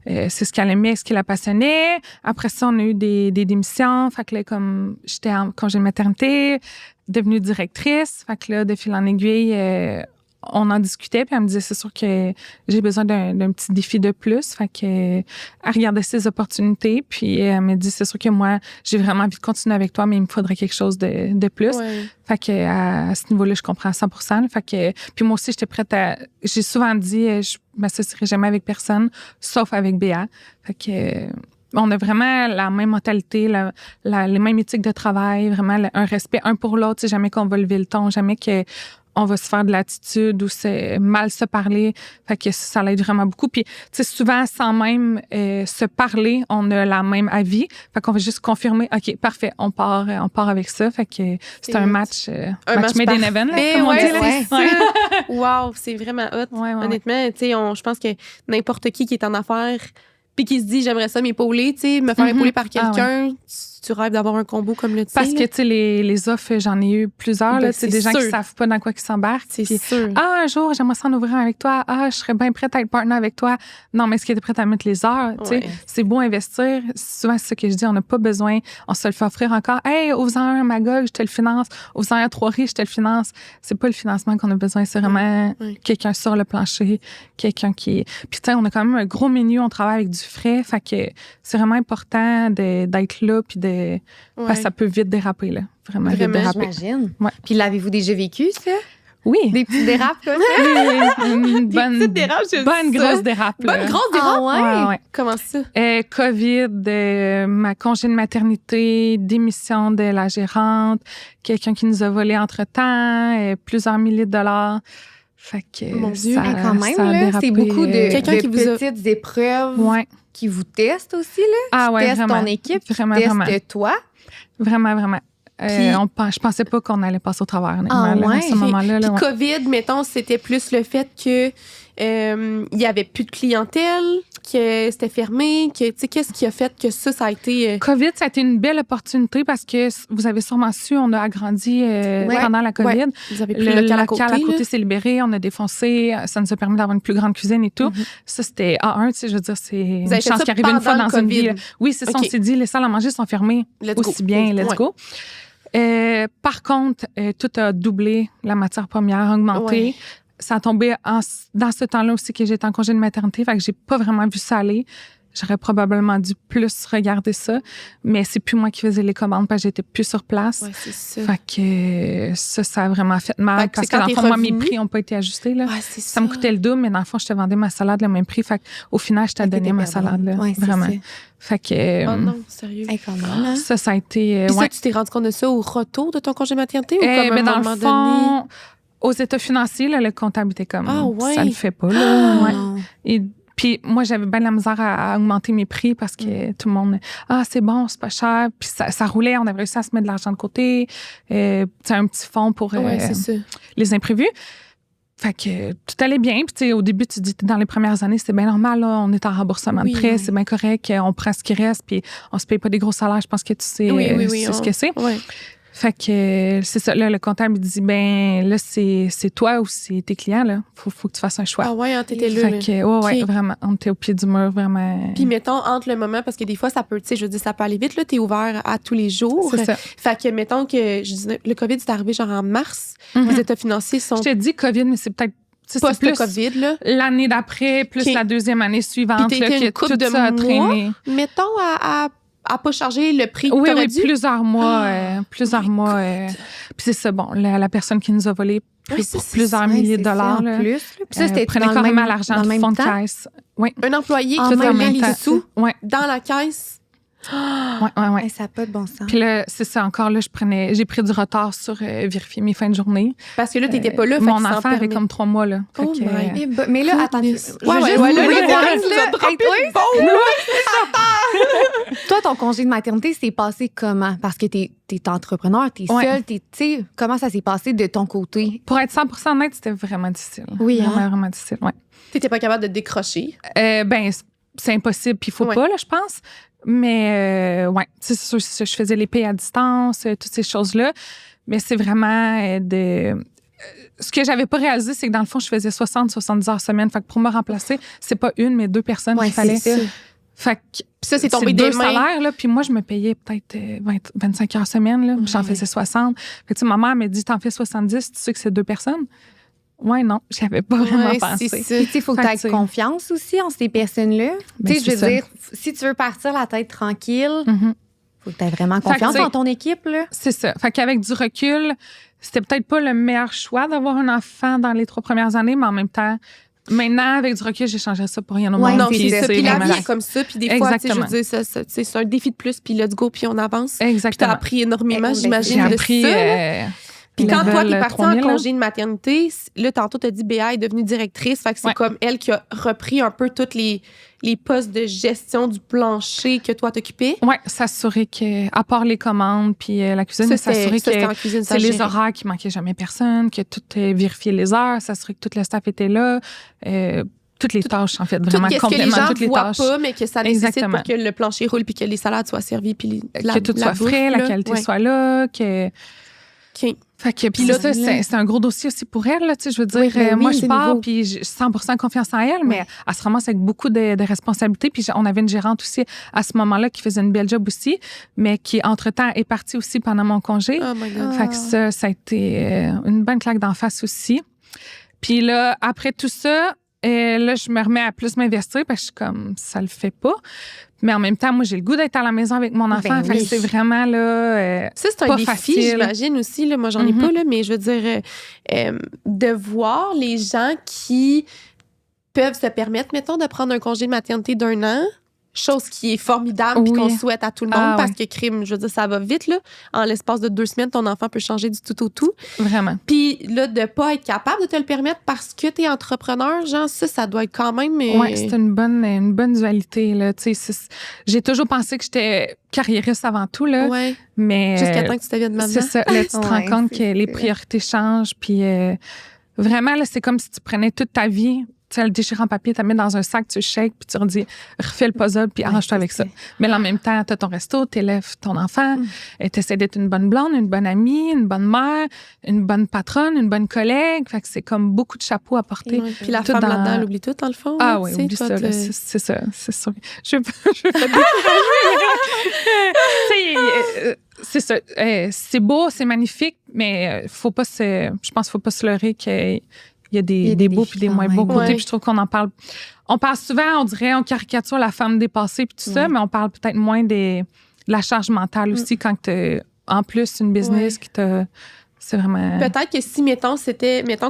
c'est ce qu'elle aimait, ce qui la passionnait. Après ça, on a eu des démissions. Fait que là, comme j'étais en congé de maternité, devenue directrice. Fait que là, de fil en aiguille, on en discutait. Puis elle me disait, c'est sûr que j'ai besoin d'un petit défi de plus. Fait que elle regardait ses opportunités. Puis elle me dit, c'est sûr que moi, j'ai vraiment envie de continuer avec toi, mais il me faudrait quelque chose de plus. Ouais. Fait que à ce niveau-là, je comprends à 100%. Là. Fait que puis moi aussi, j'étais prête à... J'ai souvent dit, je m'associerai jamais avec personne, sauf avec Béa. Fait que on a vraiment la même mentalité, les mêmes éthiques de travail, vraiment un respect un pour l'autre. C'est jamais qu'on va lever le ton, jamais qu'on va se faire de l'attitude ou c'est mal se parler. Fait que ça l'aide vraiment beaucoup. Puis, tu sais, souvent, sans même se parler, on a la même avis. Fait qu'on va juste confirmer, OK, parfait, on part avec ça. Fait que c'est un match made in heaven, là, comme on dit. Ouais, c'est ça. Wow, c'est vraiment hot. Ouais. Honnêtement, tu sais, je pense que n'importe qui est en affaires puis qui se dit, j'aimerais ça m'épauler, tu sais, me faire épauler par quelqu'un, tu rêves d'avoir un combo comme le tien. Parce que, tu sais, les offres, j'en ai eu plusieurs. Là, c'est des gens qui ne savent pas dans quoi ils s'embarquent. C'est sûr. Un jour, j'aimerais s'en ouvrir avec toi. Je serais bien prête à être partenaire avec toi. Non, mais est-ce que tu es prête à mettre les heures? Ouais. C'est beau investir. Souvent, c'est ce que je dis. On n'a pas besoin. On se le fait offrir encore. Hey, ouvre-en un à Magog, je te le finance. Ouvre-en un à Trois-Rives, je te le finance. C'est pas le financement qu'on a besoin. C'est vraiment quelqu'un sur le plancher. Quelqu'un qui... Puis, tu sais, on a quand même un gros menu. On travaille avec du frais. Fait que c'est vraiment important d'être là. Puis parce que ça peut vite déraper, là. Vraiment vite déraper. J'imagine. Ouais. Puis l'avez-vous déjà vécu, ça? Oui. Des petits dérapes comme ça? Oui. Une bonne, petites dérapes, je bonne dis grosse ça. dérape. Bonne là. grosse dérape? Ah ouais? Comment ça? COVID, ma congé de maternité, démission de la gérante, quelqu'un qui nous a volé entre-temps, plusieurs milliers de dollars. Fait que Mon Dieu, ça, quand même, ça a là, dérapé, c'est beaucoup de petites épreuves qui vous testent aussi, là. Qui testent ton équipe, vraiment, qui testent vraiment. toi. Vraiment. Je pensais pas qu'on allait passer au travers, honnêtement, là, à ce moment-là. Puis Là, COVID, mettons, c'était plus le fait que il y avait plus de clientèle, que c'était fermé, que, tu sais, qu'est-ce qui a fait que ça a été... COVID, ça a été une belle opportunité parce que vous avez sûrement su, on a agrandi pendant la COVID. Ouais. Vous avez plus le local à côté s'est libéré, on a défoncé, ça nous a permis d'avoir une plus grande cuisine et tout. Ça, c'était A1, tu sais, je veux dire, c'est une chance qui arrive une fois dans une vie. Oui, c'est ça, on s'est dit, les salles à manger sont fermées aussi bien, let's go. Par contre, tout a doublé, la matière première a augmenté. Ouais. Ça a tombé dans ce temps-là aussi que j'étais en congé de maternité, fait que j'ai pas vraiment vu ça aller. J'aurais probablement dû plus regarder ça, mais c'est plus moi qui faisais les commandes parce que j'étais plus sur place. Ouais, c'est ça. Fait que ça a vraiment fait mal Fait que parce que dans le fond, moi, mes prix n'ont pas été ajustés. Là. Ouais, c'est ça me coûtait le double, mais dans le fond, je te vendais ma salade le même prix. Fait qu'au final, je t'ai donné ma salade. Là, vraiment. Fait que... Oh non, sérieux. Ça a été... Puis ça, tu t'es rendu compte de ça au retour de ton congé de maternité ou comme à un moment donné? Aux états financiers, là, le comptable était comme ça le fait pas. Là. Et puis moi, j'avais bien de la misère à augmenter mes prix parce que tout le monde, c'est bon, c'est pas cher. Puis ça roulait, on avait réussi à se mettre de l'argent de côté. Un petit fonds pour les imprévus. Fait que tout allait bien. Puis tu sais, au début, tu dis, dans les premières années, c'est bien normal. Là, on est en remboursement de prêt, c'est bien correct. On prend ce qui reste, puis on se paye pas des gros salaires. Je pense que tu sais, ce que c'est. Ouais. Fait que c'est ça. Là, le comptable il dit ben là, c'est toi ou c'est tes clients, là. Faut que tu fasses un choix. Ah ouais, hein, t'étais là. Fait que, ouais, vraiment. On était au pied du mur, vraiment. Puis mettons, entre le moment, parce que des fois, ça peut, tu sais, je veux dire, ça peut aller vite, là, t'es ouvert à tous les jours. C'est ça. Fait que, mettons que, je dis, le COVID est arrivé genre en mars, vos états financiers sont Je te dis COVID, mais c'est peut-être. post-COVID, là. L'année d'après, plus la deuxième année suivante, puis là, t'étais que une couple tout de ça a mois, traîné. mettons, à pas charger le prix que Oui, t'aurais dû. plusieurs mois. Plusieurs mois. Puis c'est ça, bon, la personne qui nous a volé plusieurs milliers de dollars. En plus. Puis ça, c'était prenait dans le carrément même, l'argent dans le du même fonds de temps. caisse. Oui. Un employé En qui même volait temps. les sous Ouais. dans la caisse. Ouais. Hey, ça n'a pas de bon sens. Puis là, c'est ça encore, là, j'ai pris du retard sur vérifier mes fins de journée. Parce que là, t'étais pas là. Mon enfant avait comme 3 mois, là. Oh Fait que, my Mais là, attends. Ouais, Toi, ton congé de maternité s'est passé comment? Parce que t'es entrepreneur, t'es seule, tu sais, comment ça s'est passé de ton côté? Pour être 100% honnête, c'était vraiment difficile. Oui, Vraiment, vraiment difficile, ouais. T'étais pas capable de décrocher. Ben, c'est impossible, puis il faut pas, là, je pense. Mais, ouais, c'est sûr, je faisais les payes à distance, toutes ces choses-là. Mais c'est vraiment ce que j'avais pas réalisé, c'est que dans le fond, je faisais 60-70 heures semaine. Fait que pour me remplacer, c'est pas une, mais 2 personnes qu'il fallait. C'est ça. Fait que ça, c'est tombé deux des mains. salaires, là. Puis moi, je me payais peut-être 25 heures semaine, là. J'en faisais 60. Fait que, tu sais, ma mère m'a dit, t'en fais 70, tu sais que c'est 2 personnes? Ouais, non, j'avais pas vraiment pensé. Puis, tu sais, il faut que tu aies confiance aussi en ces personnes-là. Ben, tu sais, je veux dire, si tu veux partir la tête tranquille, faut que tu aies vraiment confiance en ton équipe, là. C'est ça. Fait qu'avec du recul, c'était peut-être pas le meilleur choix d'avoir un enfant dans les 3 premières années, mais en même temps, maintenant, avec du recul, j'échangerais ça pour rien au monde. Non, c'est ça. Puis la vraiment vie est comme ça. Puis des fois, tu sais, je veux dire, c'est un défi de plus. Puis let's go, puis on avance. Exactement. Puis t'as appris énormément, j'imagine, J'ai de appris, ça. Puis quand toi, t'es partie en 3000, congé de maternité, là, tantôt, t'as dit Béa est devenue directrice. Fait que c'est comme elle qui a repris un peu tous les postes de gestion du plancher que toi t'occupais. Oui, s'assurer que, à part les commandes puis la cuisine, s'assurer que c'est les horaires qui manquaient jamais personne, que tout vérifier les heures, s'assurer que tout le staff était là. Toutes les tâches, en fait, vraiment complètement toutes les tâches. Que les gens voient pas, mais que ça nécessite pour que le plancher roule puis que les salades soient servies puis que tout soit frais, la qualité soit là, que... Fait que puis là, c'est un gros dossier aussi pour elle, là, tu sais, je veux dire, moi je pars puis j'ai 100% confiance en elle, mais elle se ramasse avec beaucoup de responsabilités, puis on avait une gérante aussi à ce moment-là qui faisait une belle job aussi, mais qui entre-temps est partie aussi pendant mon congé. Oh my God. Fait que ça a été une bonne claque d'en face aussi. Puis là, après tout ça, là, je me remets à plus m'investir parce que je suis comme, ça le fait pas. Mais en même temps, moi, j'ai le goût d'être à la maison avec mon enfant. Fait que c'est vraiment, là, ça, c'est un défi, j'imagine aussi. Là, moi, j'en ai pas, là, mais je veux dire, de voir les gens qui peuvent se permettre, mettons, de prendre un congé de maternité d'1 an, chose qui est formidable puis qu'on souhaite à tout le monde parce que crime, je veux dire, ça va vite, là. En l'espace de 2 semaines, ton enfant peut changer du tout au tout. Vraiment. Puis là, de pas être capable de te le permettre parce que t'es entrepreneur, genre, ça doit être quand même... Oui, c'est une bonne dualité, là. Tu sais, j'ai toujours pensé que j'étais carriériste avant tout, là. Ouais. Mais... Jusqu'à temps que tu deviennes maman. C'est ça. Là, tu te rends compte que les priorités changent. Puis vraiment, là, c'est comme si tu prenais toute ta vie... Tu sais, le déchirant papier, tu la mets dans un sac, tu le shakes, puis tu redis, refais le puzzle, puis arrange-toi avec ça. Mais là, en même temps, tu as ton resto, tu élèves ton enfant, tu essaies d'être une bonne blonde, une bonne amie, une bonne mère, une bonne patronne, une bonne collègue. Fait que c'est comme beaucoup de chapeaux à porter. Ouais. Puis la femme là-dedans, elle oublie tout, dans le fond. Ah oui, oublie ça. C'est ça, c'est sûr. Je veux pas c'est ça. C'est beau, c'est magnifique, mais je pense qu'il faut pas se leurrer qu'il y a des beaux puis des moins beaux côtés. Puis je trouve qu'on en parle. On parle souvent, on dirait, on caricature la femme dépassée puis tout ça, mais on parle peut-être moins de la charge mentale aussi quand tu en plus une business qui te. C'est vraiment. Peut-être que si, mettons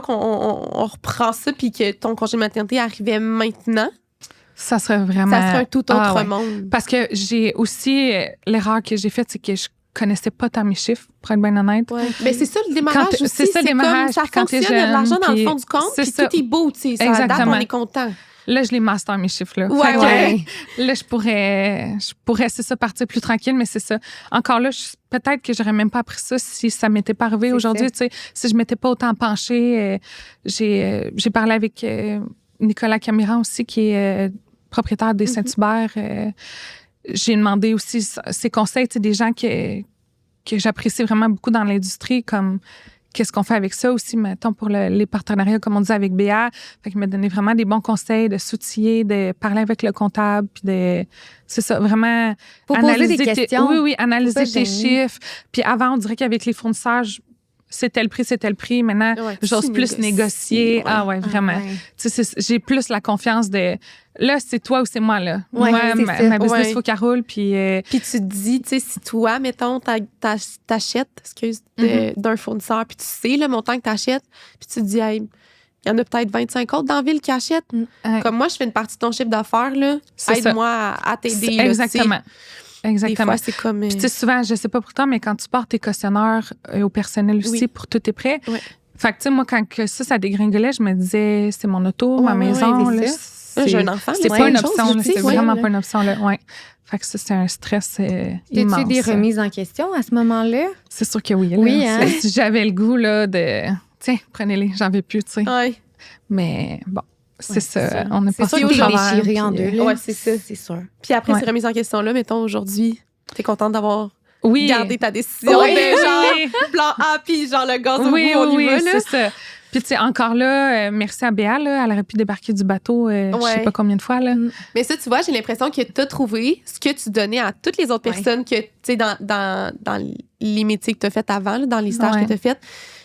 qu'on reprend ça puis que ton congé de maternité arrivait maintenant. Ça serait vraiment. Ça serait un tout autre monde. Parce que j'ai aussi. L'erreur que j'ai faite, c'est que je connaissais pas tant mes chiffres, pour être bien honnête. Ouais. Mais c'est ça le démarrage aussi. C'est ça le démarrage. Ça fonctionne, il y a de l'argent dans le fond du compte, puis tout est beau, tu sais. Ça date, on est content. Là, je les master, mes chiffres, là. Ouais. Là, je pourrais, c'est ça, partir plus tranquille, mais c'est ça. Encore là, peut-être que j'aurais même pas appris ça si ça m'était pas arrivé aujourd'hui, tu sais. Si je m'étais pas autant penchée, j'ai parlé avec Nicolas Camiran aussi, qui est propriétaire des Saint-Hubert. J'ai demandé aussi ses conseils, tu sais, des gens qui que j'apprécie vraiment beaucoup dans l'industrie, comme qu'est-ce qu'on fait avec ça aussi, mettons, pour les partenariats, comme on dit avec Béa. Fait qu'il m'a donné vraiment des bons conseils de s'outiller, de parler avec le comptable, puis c'est ça, vraiment pour poser des questions. Oui, analyser tes chiffres. Puis avant, on dirait qu'avec les fournisseurs, c'était le prix. Maintenant, j'ose plus négocier. Ah ouais, vraiment. Tu sais, j'ai plus la confiance de... Là, c'est toi ou c'est moi, là. Ouais, moi, ma business, il faut qu'elle roule. Puis tu te dis, tu sais, si toi, mettons, t'achètes, d'un fournisseur, puis tu sais le montant que t'achètes, puis tu te dis, hey, il y en a peut-être 25 autres dans la ville qui achètent. Comme moi, je fais une partie de ton chiffre d'affaires, là. Aide-moi à t'aider. Exactement. Exactement. Des fois, c'est comme... Puis tu sais, souvent, je sais pas pour toi, mais quand tu portes tes cautionnaires au personnel aussi pour tous tes prêts, fait que tu sais, moi, quand ça dégringolait, je me disais, c'est mon auto, ma maison, là, j'ai un enfant. C'est pas une option, c'est vraiment pas une option, là. Ouais. Fait que ça, c'est un stress immense. T'as-tu des remises en question à ce moment-là? C'est sûr que oui. Là, oui, hein? Si j'avais le goût, là, de... Tiens, prenez-les, j'en veux plus, tu sais. Ouais. Mais bon, c'est ça. On n'est pas sûr que j'ai déchiré en deux. Ouais, c'est ça. C'est sûr. Puis après ces remises en question-là, mettons, aujourd'hui, t'es contente d'avoir gardé ta décision de genre plan A, puis genre le gaz au bout, on y va, là. C'est ça. Puis, tu sais, encore là, merci à Béa, là, elle aurait pu débarquer du bateau, je sais pas combien de fois, là. Mais ça, tu vois, j'ai l'impression que tu as trouvé ce que tu donnais à toutes les autres personnes que, tu sais, dans les métiers que tu as fait avant, là, dans les stages que tu as fait.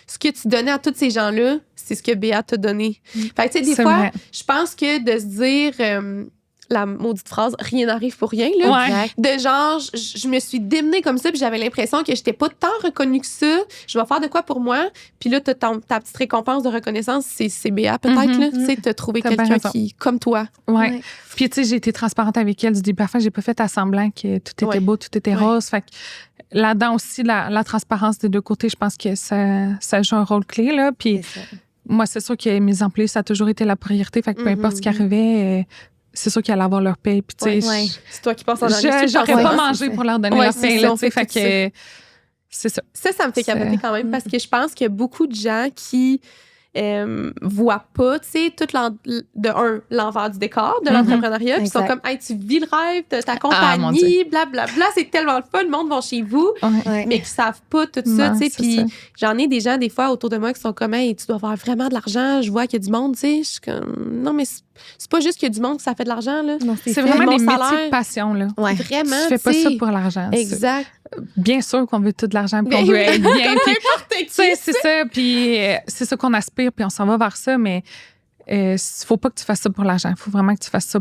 Ce que tu donnais à tous ces gens-là, c'est ce que Béa t'a donné. Fait que, tu sais, des fois, je pense que de se dire... la maudite phrase « rien n'arrive pour rien », là. De genre, je me suis démenée comme ça, puis j'avais l'impression que j'étais pas tant reconnue que ça. Je vais faire de quoi pour moi? Puis là, ta petite récompense de reconnaissance, c'est Béa, peut-être, là. Tu sais, t'as trouvé quelqu'un qui, comme toi. Ouais. Puis, tu sais, j'ai été transparente avec elle du début à la fin. J'ai pas fait à semblant que tout était beau, tout était rose. Fait que là-dedans aussi, la transparence des deux côtés, je pense que ça joue un rôle clé, là. Puis, moi, c'est sûr que mes employés, ça a toujours été la priorité. Fait que peu importe ce qui arrivait... c'est sûr qu'ils allaient avoir leur paye. Puis, tu sais, c'est toi qui penses en dernier. J'aurais pas mangé pour leur donner leur paye, là, tu sais. Fait que c'est ça. Ça me fait capoter quand même parce que je pense qu'il y a beaucoup de gens qui voient pas, tu sais, tout l'envers du décor de l'entrepreneuriat. Puis ils sont comme, hey, tu vis le rêve de ta compagnie, blablabla. C'est tellement le fun. Le monde va chez vous, mais qui savent pas tout ça, tu sais. Puis j'en ai des gens, des fois, autour de moi qui sont comme, hey, tu dois avoir vraiment de l'argent. Je vois qu'il y a du monde, tu sais. Je suis comme, non, mais c'est pas juste qu'il y a du monde que ça fait de l'argent, là. C'est vraiment des métiers de passion, là. Vraiment, tu fais pas ça pour l'argent. Exact. Bien sûr qu'on veut tout de l'argent, puis on veut être bien. C'est ça, puis c'est ça qu'on aspire, puis on s'en va vers ça, mais faut pas que tu fasses ça pour l'argent. Il faut vraiment que tu fasses ça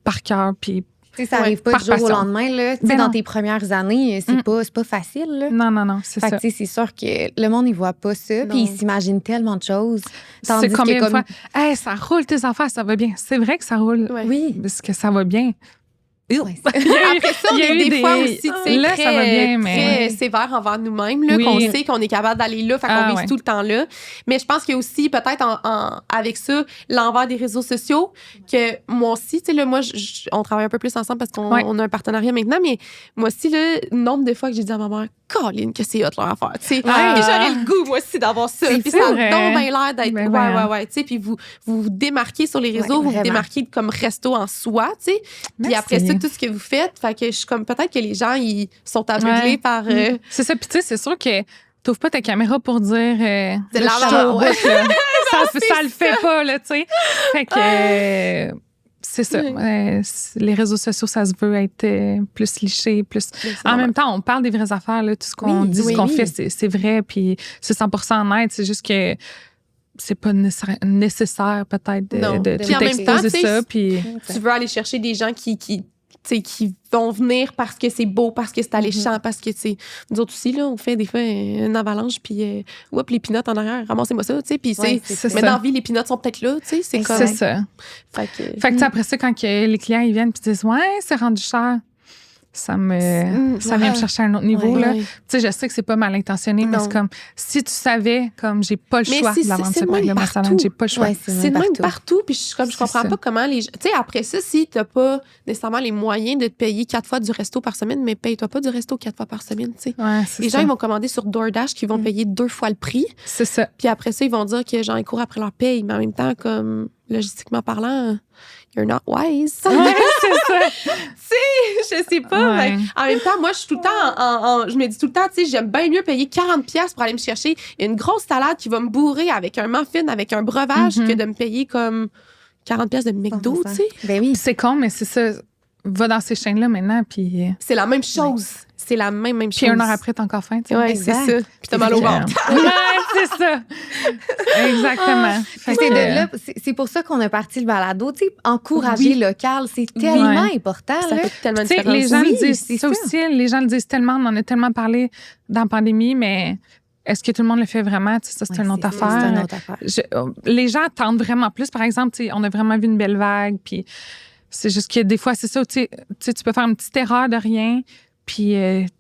par cœur, puis ça arrive pas du jour au lendemain, là. Dans tes premières années, c'est pas facile, là. Non, c'est ça. C'est sûr que le monde, il voit pas ça, puis il s'imagine tellement de choses. C'est combien de fois, hey, ça roule tes affaires, ça va bien. C'est vrai que ça roule. Oui. Parce que ça va bien. Après ça, on est des fois aussi, tu sais, là, ça va bien, très sévère envers nous-mêmes, là, qu'on sait qu'on est capable d'aller là, fait qu'on vise tout le temps là. Mais je pense qu'il y a aussi, peut-être, avec ça, l'envers des réseaux sociaux, que moi aussi, tu sais, là, moi, on travaille un peu plus ensemble parce qu'on a un partenariat maintenant, mais moi aussi, là, nombre de fois que j'ai dit à ma mère, Colin, que c'est hot leur affaire, tu sais. Puis j'aurais le goût, moi aussi, d'avoir ça. Puis ça a donc bien l'air d'être, tu sais. Puis vous vous démarquez sur les réseaux, vous démarquez comme resto en soi, tu sais. Puis après ça, tout ce que vous faites, fait que je suis comme, peut-être que les gens, ils sont aveuglés par... C'est ça, puis tu sais, c'est sûr que t'ouvres pas ta caméra pour dire... c'est l'avant. Ça le fait pas, là, tu sais. Fait que... c'est ça. Les réseaux sociaux, ça se veut être plus liché, plus... En même temps, on parle des vraies affaires, là. Tout ce qu'on dit, ce qu'on fait, c'est vrai, puis c'est 100% honnête. C'est juste que c'est pas nécessaire peut-être de tout exposer ça. Puis tu veux aller chercher des gens qui vont venir parce que c'est beau, parce que c'est alléchant, parce que, tu sais, nous autres aussi, là, on fait des fois une avalanche, puis, les pinottes en arrière, ramassez-moi ça, tu sais, puis mais dans la vie, les pinottes sont peut-être là, tu sais, c'est comme... C'est ça. Fait que, après ça, quand les clients, ils viennent puis disent « Ouais, c'est rendu cher », ça vient me chercher à un autre niveau, là. Tu sais, je sais que c'est pas mal intentionné, mais c'est comme, si tu savais, comme, j'ai pas le choix de la vendre ce pack-là, ma salade, j'ai pas le choix. C'est de même partout, puis je comprends pas comment les gens... Tu sais, après ça, si t'as pas nécessairement les moyens de te payer 4 fois du resto par semaine, mais paye-toi pas du resto 4 fois par semaine, tu sais. Les gens, ils vont commander sur DoorDash qui vont payer 2 fois le prix. C'est ça. Puis après ça, ils vont dire que, genre, ils courent après leur paye, mais en même temps, comme... logistiquement parlant, you're not wise. Ouais, c'est ça. Je sais pas. Ouais. Mais en même temps, moi, je suis tout le temps je me dis tout le temps, tu sais, j'aime bien mieux payer 40$ pour aller me chercher une grosse salade qui va me bourrer avec un muffin, avec un breuvage, que de me payer comme 40$ de McDo, tu sais. Ben oui. C'est con, mais c'est ça. Va dans ces chaînes-là maintenant, puis... C'est la même chose. C'est la même chose. Puis 1 heure après, t'as encore faim, tu sais. Ouais, c'est Exact. ça. Puis t'as mal au ventre. Ouais, c'est ça. Exactement. Fait C'est que, de là, c'est pour ça qu'on a parti le balado. Tu sais, encourager local, c'est tellement important. Ça là. fait tellement de tu sais, différence. les gens Oui, le disent c'est ça ça. aussi. Les gens le disent tellement. On en a tellement parlé dans la pandémie, mais est-ce que tout le monde le fait vraiment? Tu sais, ça, c'est Ouais, une autre affaire. C'est une autre affaire. Les gens attendent vraiment plus. Par exemple, tu sais, on a vraiment vu une belle vague, puis c'est juste que des fois, c'est ça, tu sais, tu peux faire une petite erreur de rien, puis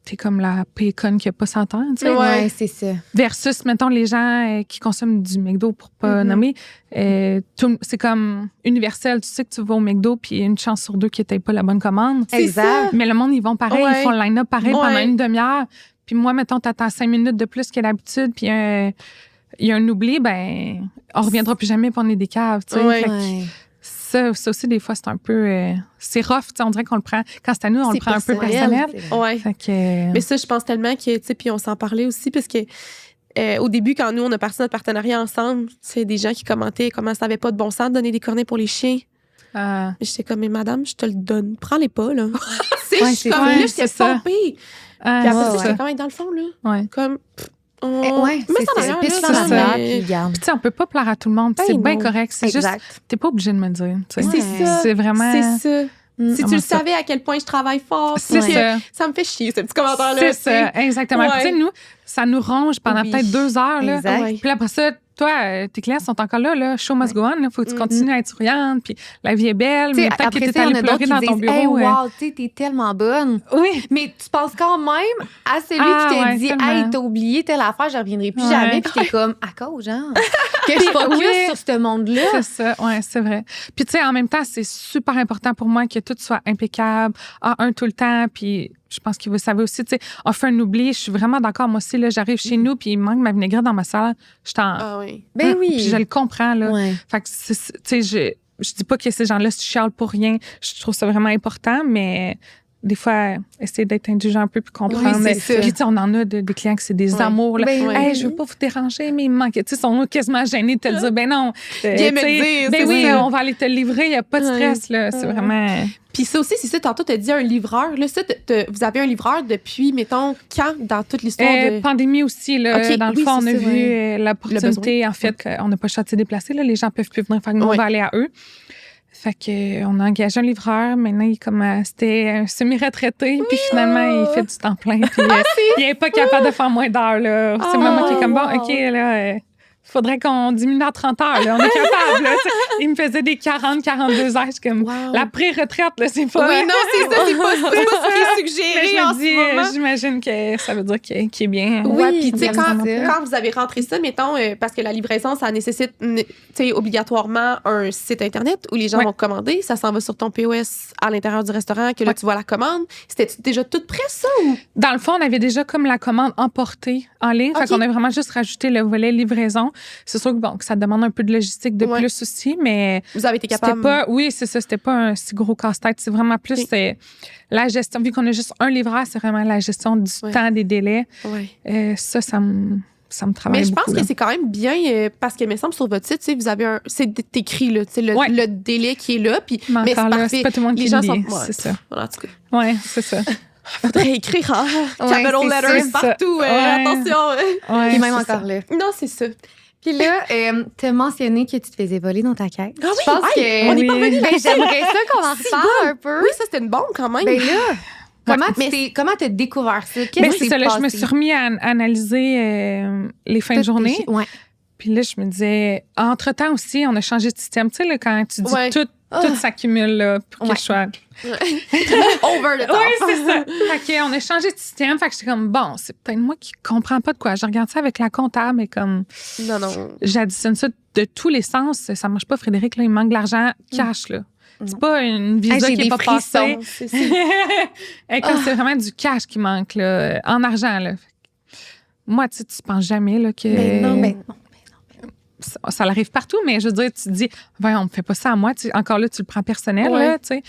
t'es comme la péconne qui a pas 100 ans, tu sais. Ouais, c'est ça. Versus, mettons, les gens qui consomment du McDo, pour pas nommer, c'est comme universel. Tu sais que tu vas au McDo, puis il y a une chance sur 2 qu'ils n'aient pas la bonne commande. Exact. Mais le monde, ils vont pareil, Ouais. ils font le line-up pareil Ouais. pendant une demi-heure. Puis moi, mettons, t'attends 5 minutes de plus que d'habitude, puis il y a un oubli, ben on reviendra plus jamais, puis on est des caves, tu sais. Ouais. Fait que Ouais. ça aussi, des fois, c'est un peu... c'est rough, tu sais, on dirait qu'on le prend... Quand c'est à nous, on le C'est prend un peu personnel. personnel. Ouais. Fait que... Mais ça, je pense tellement que, tu sais, puis on s'en parlait aussi, parce que au début, quand nous, on a parti notre partenariat ensemble, c'est des gens qui commentaient comment ça n'avait pas de bon sens de donner des cornets pour les chiens. J'étais comme, mais madame, je te le donne. Prends-les pas, là. Tu sais, Ouais, je suis c'est comme, ça. là, Ouais, j'étais c'est ça. pompée. Ah, Puis après, ouais, ça, j'étais ouais. quand même dans le fond, là. ouais. Comme, Ouais, mais c'est ça en ça. arrière, Pitch là, dans c'est la ça. mer, puis garde. Puis tu sais, on peut pas plaire à tout le monde, puis Ben c'est bien non. correct. C'est juste... Exact. T'es pas obligé de me le dire, tu sais. C'est Ouais. ça. C'est vraiment... C'est ça. Mm. Si tu Comment le ça? savais à quel point je travaille fort, C'est puis que ça. ça me fait chier, ce petit commentaire-là. C'est tu sais. ça, exactement. Ouais. Puis tu sais, nous, ça nous ronge pendant Oui. peut-être 2 heures. Là. Exact. Ouais. Puis après ça, toi, tes clients sont encore là. Show must go on. Il faut que tu continues à être souriante. Puis la vie est belle. Tu sais, Mais peut-être que après tu ça, es il y en allée a d'autres pleurer qui dans ton disent Hey, bureau. wow, tu sais, t'es tellement bonne. Oui. Mais tu penses quand même à celui Ah, qui te ouais, dit tellement. Hey, t'as oublié telle affaire, je reviendrai plus Ouais. jamais. Puis t'es comme à cause, genre. Que je focus Oui. sur ce monde-là. C'est ça, ouais, c'est vrai. Puis tu sais, en même temps, c'est super important pour moi que tout soit impeccable, A1 tout le temps, puis je pense que vous savez aussi, tu sais, on fait un oubli, je suis vraiment d'accord, moi aussi, là, j'arrive chez nous, puis il manque ma vinaigrette dans ma salade, je t'en... Ah oui. Ben oui. Puis je le comprends, là. Ouais. Fait que, tu sais, je dis pas que ces gens-là se chialent pour rien, je trouve ça vraiment important, mais... Des fois, essayer d'être indulgent un peu puis comprendre. Oui, c'est ça. Puis, tu sais, on en a des clients que c'est des Ouais. amours. Là. Ben Hey, oui. je veux pas vous déranger, mais il me manque. Tu sais, ils sont quasiment gênés de te le dire. Ben non. Viens me tu sais, le dire, Ben c'est oui, ça. on va aller te le livrer. Il n'y a pas de stress, là. C'est vraiment. Puis ça aussi, c'est ça, tantôt, t'as dit un livreur. Là, ça, vous avez un livreur depuis, mettons, quand dans toute l'histoire de... Pandémie aussi, là. Ok, Dans le oui, fond, on c'est a ça, vu ouais. l'opportunité, en fait, qu'on n'a pas le choix de se déplacer. Là. Les gens peuvent plus venir. Fait que nous, on Ouais. va aller à eux. Fait que on a engagé un livreur. Maintenant, c'était un semi-retraité. Puis finalement, il fait du temps plein. Puis il n'est pas capable de faire moins d'heures. Là. C'est maman qui est comme, bon, wow. OK, là... faudrait qu'on diminue à 30 heures. Là. On est capable. Là, tu sais. Il me faisait des 40, 42 heures. Je suis comme, Wow. la pré-retraite, là, c'est pas... Oui, non, c'est ça, c'est pas ce qui est suggéré Mais en je ce me moment. dis, j'imagine que ça veut dire qu'il est bien. Oui, Ouais, puis tu sais, bien quand, sûr. quand vous avez rentré ça, mettons, parce que la livraison, ça nécessite tu sais, obligatoirement un site Internet où les gens Ouais. vont commander. Ça s'en va sur ton POS à l'intérieur du restaurant, que là, Ouais. tu vois la commande. C'était déjà tout prêt, ça? Ou? Dans le fond, on avait déjà comme la commande emportée en ligne. OK. Fait qu'on a vraiment juste rajouté le volet livraison. C'est sûr que, bon, que ça demande un peu de logistique de Ouais. plus aussi, mais Vous avez été c'était capable? pas... Oui, c'est ça. C'était pas un si gros casse-tête. C'est vraiment plus la gestion. Vu qu'on a juste un livreur, c'est vraiment la gestion du Ouais. temps, des délais. Ouais. Ça me travaille Mais je beaucoup. pense que c'est quand même bien parce que, il me semble, sur votre site, tu sais, vous avez un. C'est écrit, là, tu sais, Ouais. le délai qui est là. Puis, Mais mais c'est encore là, parfait. c'est pas tout le monde Les qui gens le sont. lit. Ouais. C'est ça. Voilà, en tout cas. Oui, c'est ça. Faudrait écrire capital c'est letters ça. partout. Ouais. Attention. Ouais, Puis même c'est encore ça. là. Non, c'est ça. Puis là, t'as mentionné que tu te faisais voler dans ta caisse. Ah oui, Je pense hey, que... on est pas revenu Ben, j'aimerais ça qu'on en Si reparle un peu. Oui, ça, c'était une bombe quand même. Ben là, mais- comment t'as découvert ça? Mais Qu'est-ce qui c'est s'est ça, là, je me passé? suis remis à analyser les fins de journée. Ouais. Puis là, je me disais, entre-temps aussi, on a changé de système. Tu sais, là, quand tu dis Ouais. tout s'accumule là, pour que Ouais. je sois... Over the top. Oui, c'est ça. Fait qu'on a changé de système. Fait que j'étais comme, bon, c'est peut-être moi qui comprends pas de quoi. Je regarde ça avec la comptable et comme, Non, non. j'additionne ça de tous les sens. Ça marche pas, Frédéric. Là, il manque de l'argent cash, là. C'est pas une visa Hey, j'ai qui est des pas passée. frissons. C'est ça. Et comme c'est vraiment du cash qui manque, là, en argent, là. Moi, tu sais, tu penses jamais là, que... Ben non. ça arrive partout, mais je veux dire, tu te dis, on me fait pas ça à moi. Encore là, tu le prends personnel, là, tu sais.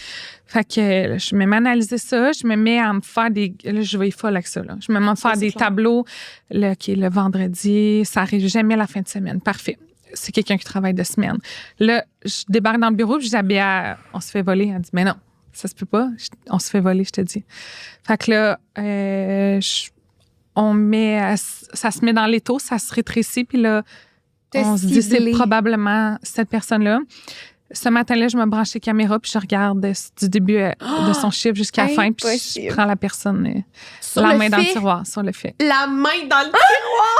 Fait que je me mets à analyser ça, je me mets à me faire des... Là, je vais folle avec ça, là. Je me mets à me faire des tableaux, là, qui est le vendredi. Ça arrive jamais la fin de semaine. Parfait. C'est quelqu'un qui travaille de semaine. Là, je débarque dans le bureau, puis j'habille on se fait voler. Elle dit, mais non, ça se peut pas. On se fait voler, je te dis. Fait que là, ça se met dans l'étau, ça se rétrécit, puis là, on se dit, c'est probablement cette personne-là. Ce matin-là, je me branche les caméras, puis je regarde du début de son chiffre jusqu'à la fin, puis je prends la personne, la main dans le tiroir, sur le fait. La main dans le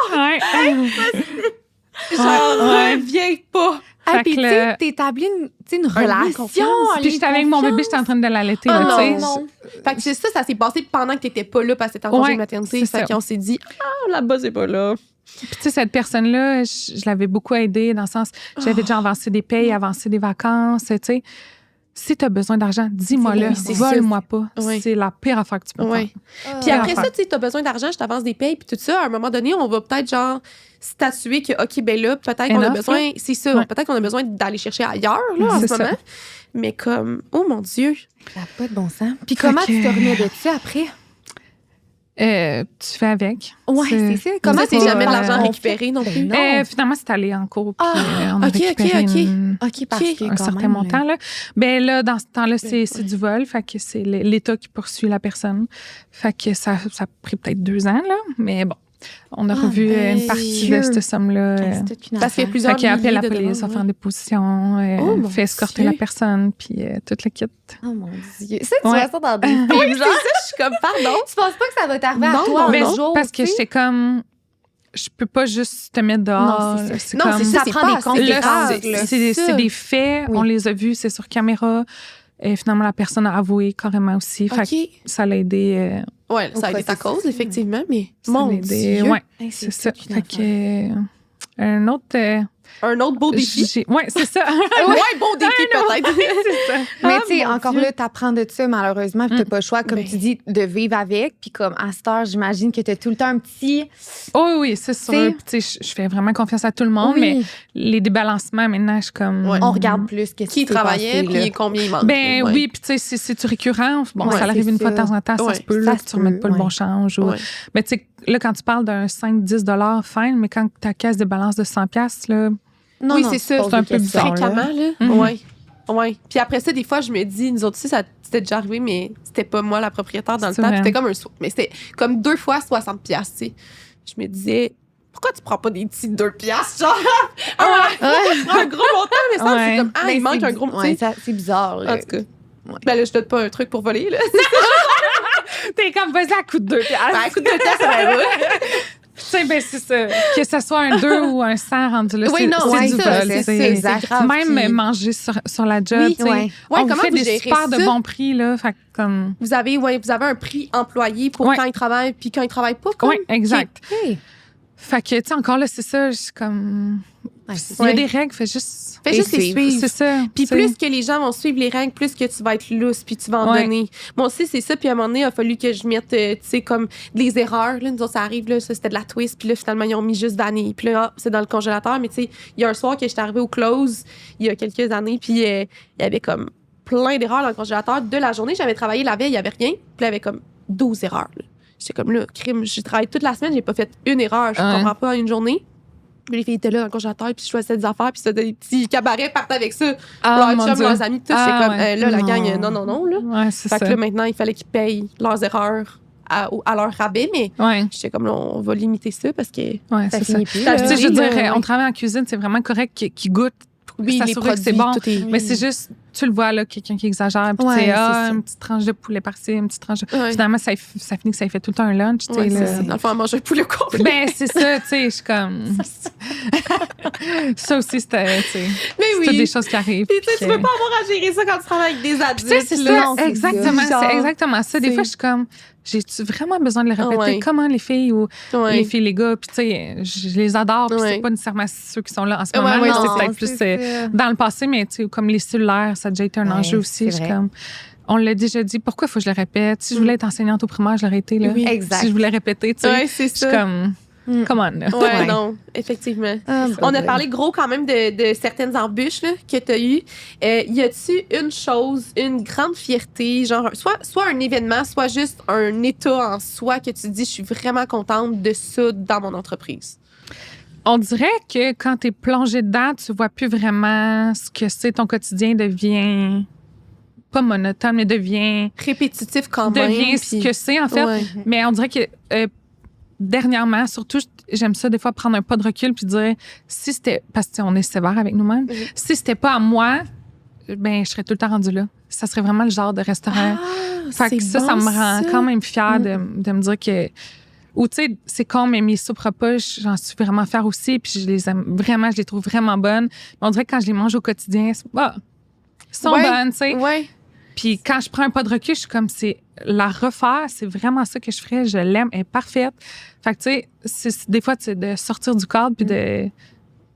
tiroir! J'en reviens pas! Puis tu sais, t'établis une relation. Puis j'étais avec mon bébé, j'étais en train de l'allaiter. Non. Fait que ça s'est passé pendant que t'étais pas là parce que t'étais en congé de maternité. Fait qu'on s'est dit, là-bas, c'est pas là. Puis tu sais, cette personne-là, je l'avais beaucoup aidée dans le sens, j'avais déjà avancé des payes, avancé des vacances, tu sais. Si tu as besoin d'argent, dis-moi-le. Vole-moi pas. Oui. C'est la pire affaire que tu peux faire. Puis après ça, tu as besoin d'argent, je t'avance des payes, puis tout ça. À un moment donné, on va peut-être genre statuer que, OK, ben là, peut-être qu'on a besoin... C'est ça. Peut-être qu'on a besoin d'aller chercher ailleurs, là, en ce moment. Mais comme, oh mon Dieu. Ça n'a pas de bon sens. Puis comment tu te remets de ça après? Tu fais avec. Oui, c'est ça. Comment c'est jamais de l'argent récupéré non plus? Finalement, c'est allé en cours. On a récupéré un certain montant. Là. Ben là, dans ce temps-là, c'est du vol. Fait que c'est l'État qui poursuit la personne. Fait que ça a pris peut-être 2 ans, là. Mais bon. On a revu une partie de cette somme-là. Parce qu'il y a plusieurs milliers appelle la police, on fait en déposition, fait escorter la personne, puis toute la kit. Oh mon Dieu. Ça, tu vois ça dans des films. Oui, c'est ça, je suis comme, pardon. Tu penses pas que ça va t'arriver à toi un jour? Parce que j'étais comme... Je peux pas juste te mettre dehors. Non, c'est ça. Ça prend des conséquences. C'est des faits, on les a vus, c'est sur caméra. Et finalement, la personne a avoué carrément aussi. Fait que ça l'a aidé... Oui, ça a été ta cause, effectivement, mais mon Dieu. Oui, c'est ça. Fait que, un autre beau défi. Oui, c'est ça. Beau défi, peut-être. C'est ça. Mais tu sais, encore là, t'apprends de ça, malheureusement, puis t'as pas le choix, comme tu dis, de vivre avec. Puis comme à cette heure, j'imagine que t'as tout le temps un petit... Oui, c'est sûr. Puis tu sais, je fais vraiment confiance à tout le monde, mais les débalancements, maintenant, je suis comme... On regarde plus qui travaillait, puis combien il manque. Ben oui, puis tu sais, c'est-tu récurrent? Bon, ça arrive une fois de temps en temps, ça se peut, là, que tu remettes pas le bon change. Mais tu sais, là, quand tu parles d'un 5-10 fine, mais quand ta caisse de balance de 100$, là... Oui, c'est ça. C'est un peu bizarre. Fréquemment, là. Oui. Puis après ça, des fois, je me dis, nous autres aussi, ça c'était déjà arrivé, mais c'était pas moi la propriétaire dans le temps. C'était comme mais c'était comme 2 fois 60$, tu sais. Je me disais, pourquoi tu prends pas des petits 2$, genre? Un gros montant, mais ça, c'est comme, il manque un gros montant. C'est bizarre, là. En tout cas. Ben là, je donne pas un truc pour voler, là. T'es comme, vas-y à coup de 2$. À coup de 2$, ça va rouler. Tu sais, ben c'est ça. Que ce soit un 2 ou un 100 rendu là, c'est du vol. C'est grave. Même manger sur la job, on vous fait des super de bons prix, là. Fait comme... Vous avez un prix employé pour quand ils travaillent, puis quand ils travaillent pas. Oui, exact. Fait que, tu sais, encore là, c'est ça, je suis comme... Il y a des règles, fais juste les suivre. C'est ça. Puis plus que les gens vont suivre les règles, plus que tu vas être lousse, puis tu vas en donner. Moi aussi, c'est ça. Puis à un moment donné, il a fallu que je mette, tu sais, comme des erreurs. Là, nous autres, ça arrive, là, ça, c'était de la twist. Puis là, finalement, ils ont mis juste vanille. Puis là, c'est dans le congélateur. Mais tu sais, il y a un soir que j'étais arrivée au close, il y a quelques années, puis il y avait comme plein d'erreurs dans le congélateur de la journée. J'avais travaillé la veille, il y avait rien. Puis là, il y avait comme 12 erreurs. Là. J'étais comme là, crime, j'ai travaillé toute la semaine, j'ai pas fait une erreur. Je comprends pas en une journée. Puis les filles étaient là dans le congélateur, puis je choisissais des affaires, puis c'était des petits cabarets partaient avec ça. Leurs chums, leurs amis, tout. C'est comme, là, la gang, non, là. Ouais, c'est ça. Fait que là, maintenant, il fallait qu'ils payent leurs erreurs à leur rabais, mais j'étais comme, là, on va limiter ça parce que ça finit plus. Tu sais, je veux dire, on travaille en cuisine, c'est vraiment correct qu'ils goûtent. Oui, les produits, que c'est bon. Mais c'est juste, tu le vois, là, quelqu'un qui exagère. Puis, tu sais, une petite tranche de poulet par-ci, une petite tranche de... Finalement, ça finit que ça fait tout le temps un lunch. Tu sais, là. Dans le fond, on mange un poulet complet. Ben, c'est ça, tu sais, je suis comme... ça aussi, c'était, tu sais... Mais oui. C'est des choses qui arrivent. Puis, tu sais, tu peux pas avoir à gérer ça quand tu travailles avec des adultes. Tu sais, c'est ça, c'est exactement ça. Des fois, je suis comme... J'ai-tu vraiment besoin de le répéter? Comment les filles ou les filles, les gars? Puis, tu sais, je les adore. Puis, c'est pas nécessairement ceux qui sont là en ce moment. C'est peut-être plus dans le passé, mais tu sais, comme les cellulaires, ça a déjà été un enjeu aussi. Je comme, on l'a déjà dit, pourquoi il faut que je le répète? Si je voulais être enseignante au primaire, je l'aurais été. Là. Oui, exact. Si je voulais répéter, tu sais. C'est ça. Je suis comme... Come on. Là. Ouais, non, effectivement. On a parlé gros quand même de certaines embûches là, que tu as eues. Y a-tu une chose, une grande fierté, genre soit un événement, soit juste un état en soi que tu te dis, je suis vraiment contente de ça dans mon entreprise? On dirait que quand tu es plongé dedans, tu vois plus vraiment ce que c'est. Ton quotidien devient pas monotone, mais devient répétitif quand même. Devient ce que c'est, en fait. Ouais. Mais on dirait que dernièrement, surtout, j'aime ça des fois prendre un pas de recul puis dire, si c'était... Parce qu'on est sévère avec nous-mêmes. Si c'était pas à moi, ben je serais tout le temps rendue là. Ça serait vraiment le genre de restaurant. Fait que ça me rend quand même fière de me dire que... Ou, tu sais, c'est con, mais mes soupes repas, j'en suis vraiment fière aussi. Puis je les aime vraiment, je les trouve vraiment bonnes. Mais on dirait que quand je les mange au quotidien, sont bonnes, tu sais. Ouais. Puis quand je prends un pas de recul, je suis comme, c'est la refaire, c'est vraiment ça que je ferais. Je l'aime, elle est parfaite. Fait que, tu sais, des fois, c'est de sortir du cadre puis de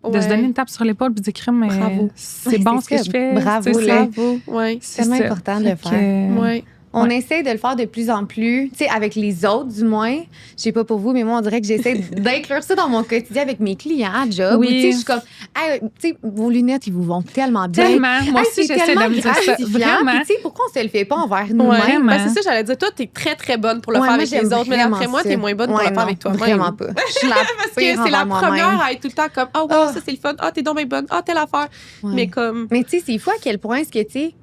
se donner une tape sur l'épaule puis de dire, mais c'est bon ce que je fais. Bravo, bravo. Ouais. C'est tellement important de le faire. Ouais. On essaie de le faire de plus en plus, tu sais, avec les autres, du moins. Je sais pas pour vous, mais moi, on dirait que j'essaie d'inclure ça dans mon quotidien avec mes clients à job. Oui. Tu sais, je suis comme, hey, tu sais, vos lunettes, ils vous vont tellement bien. Tellement. Moi aussi, j'essaie de me dire ça. Vraiment. Tu sais, pourquoi on se le fait pas envers nous-mêmes? Ben, c'est ça, j'allais dire. Toi, t'es très, très bonne pour le faire avec les autres, mais d'après moi, t'es moins bonne pour le faire avec toi-même. Vraiment pas. Je suis la parce que c'est la première à être tout le temps comme, oh, wow, ça, c'est le fun. Ah, t'es donc bien bonne. Ah, telle affaire. Mais comme. Mais tu sais, c'est fou à quel point est-ce que, tu sais,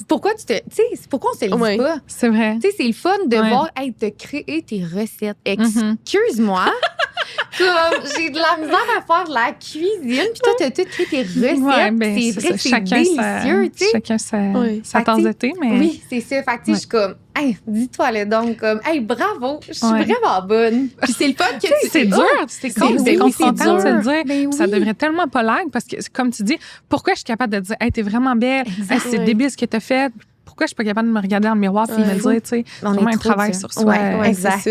pourquoi on se le dit pas? C'est vrai. Tu sais, c'est le fun de voir, hey, de créer tes recettes. Excuse-moi. Comme, j'ai de la misère à faire de la cuisine, puis toi, t'as tout créé tes recettes. Ben, c'est vrai que c'est délicieux, tu sais. Chacun sa tasse de thé, mais... Oui, c'est ça. Fait que, tu sais, je suis comme, hey, dis-toi le donc, comme, hey, bravo, je suis vraiment bonne. Puis c'est le fun que c'est dur, c'est confrontant de se le dire. Ben oui. Ça devrait tellement pas l'être, parce que, comme tu dis, pourquoi je suis capable de dire, hey, t'es vraiment belle, hey, c'est débile ce que t'as fait. Pourquoi je suis pas capable de me regarder dans le miroir et me dire, tu sais, vraiment un travail sur soi. Exact.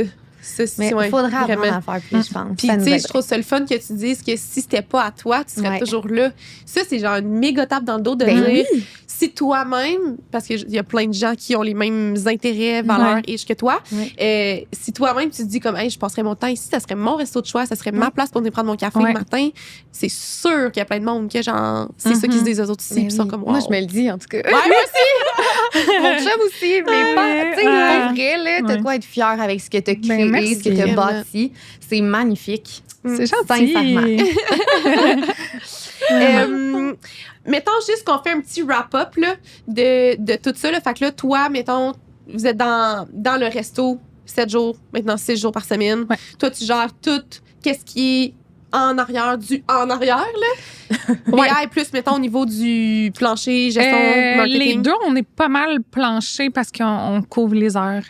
Mais il faudrait apprendre à faire plus, je pense. Puis, tu sais, je trouve ça le fun que tu dises que si c'était pas à toi, tu serais toujours là. Ça, c'est genre une méga tape dans le dos de dire, si toi-même, parce qu'il y a plein de gens qui ont les mêmes intérêts, valeurs que toi, si toi-même, tu te dis comme, hey, je passerais mon temps ici, ça serait mon resto de choix, ça serait ma place pour venir prendre mon café le matin, c'est sûr qu'il y a plein de monde qui, genre, c'est ça qu'ils se disent aux autres ici, puis sont comme, wow. Moi, je me le dis, en tout cas. Ouais, moi aussi! Mon chum aussi, mais pas, tu sais, pour vrai, là, t'as de quoi être fière avec ce que t'as créé, ce que t'as bâti. C'est magnifique. C'est gentil. Sincèrement. Mettons juste qu'on fait un petit wrap-up là, de tout ça. Là. Fait que là, toi, mettons, vous êtes dans le resto 7 jours, maintenant 6 jours par semaine. Ouais. Toi, tu gères tout, qu'est-ce qui est en arrière, là. BI plus, mettons, au niveau du plancher, gestion, marketing. Les deux, on est pas mal planchés parce qu'on couvre les heures.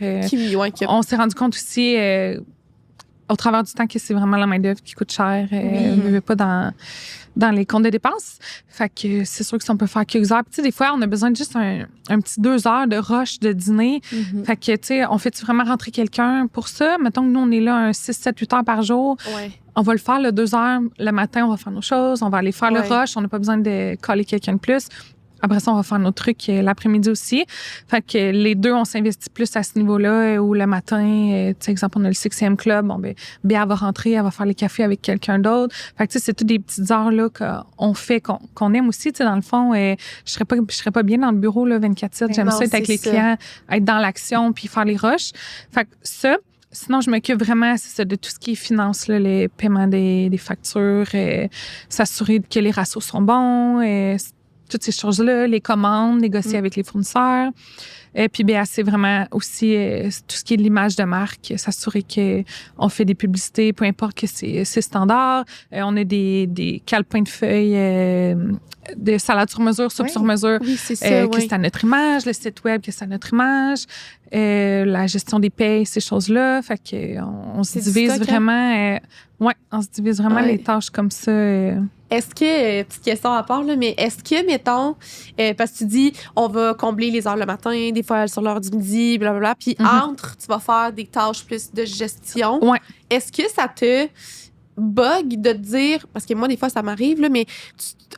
On s'est rendu compte aussi, au travers du temps, que c'est vraiment la main-d'œuvre qui coûte cher. On ne veut pas dans les comptes de dépenses. Fait que c'est sûr que si on peut faire quelques heures. Puis, tu sais, des fois, on a besoin de juste un petit 2 heures de rush de dîner. Fait que, tu sais, on fait-tu vraiment rentrer quelqu'un pour ça? Mettons que nous, on est là un 6, 7, 8 heures par jour. On va le faire, le 2 heures. Le matin, on va faire nos choses. On va aller faire le rush. On n'a pas besoin de coller quelqu'un de plus. Après ça, on va faire nos trucs l'après-midi aussi. Fait que les deux, on s'investit plus à ce niveau-là. Ou le matin, tu sais, exemple, on a le 6e club. Bon, ben, Béa va rentrer, elle va faire les cafés avec quelqu'un d'autre. Fait que, tu sais, c'est toutes des petites heures là qu'on fait, qu'on aime aussi. Tu sais, dans le fond, je serais pas bien dans le bureau là, 24/7. J'aime ça être avec les clients, être dans l'action puis faire les rushs. Fait que ça... Sinon, je m'occupe vraiment de tout ce qui est finance, là, les paiements des factures, s'assurer que les ratios sont bons, toutes ces choses-là, les commandes, négocier avec les fournisseurs. Et puis, bien, c'est vraiment aussi tout ce qui est de l'image de marque, s'assurer qu'on fait des publicités, peu importe que c'est standard. On a des calepins de feuilles, de salade sur mesure, soupe sur mesure, que c'est à notre image, le site web que c'est à notre image, la gestion des payes, ces choses-là. Fait qu'on se divise vraiment... on se divise vraiment les tâches comme ça. Est-ce que, petite question à part, là, mais est-ce que, mettons, parce que tu dis, on va combler les heures le matin, des fois sur l'heure du midi, blablabla, puis entre, tu vas faire des tâches plus de gestion. Ouais. Est-ce que ça te bug de te dire, parce que moi, des fois, ça m'arrive, là, mais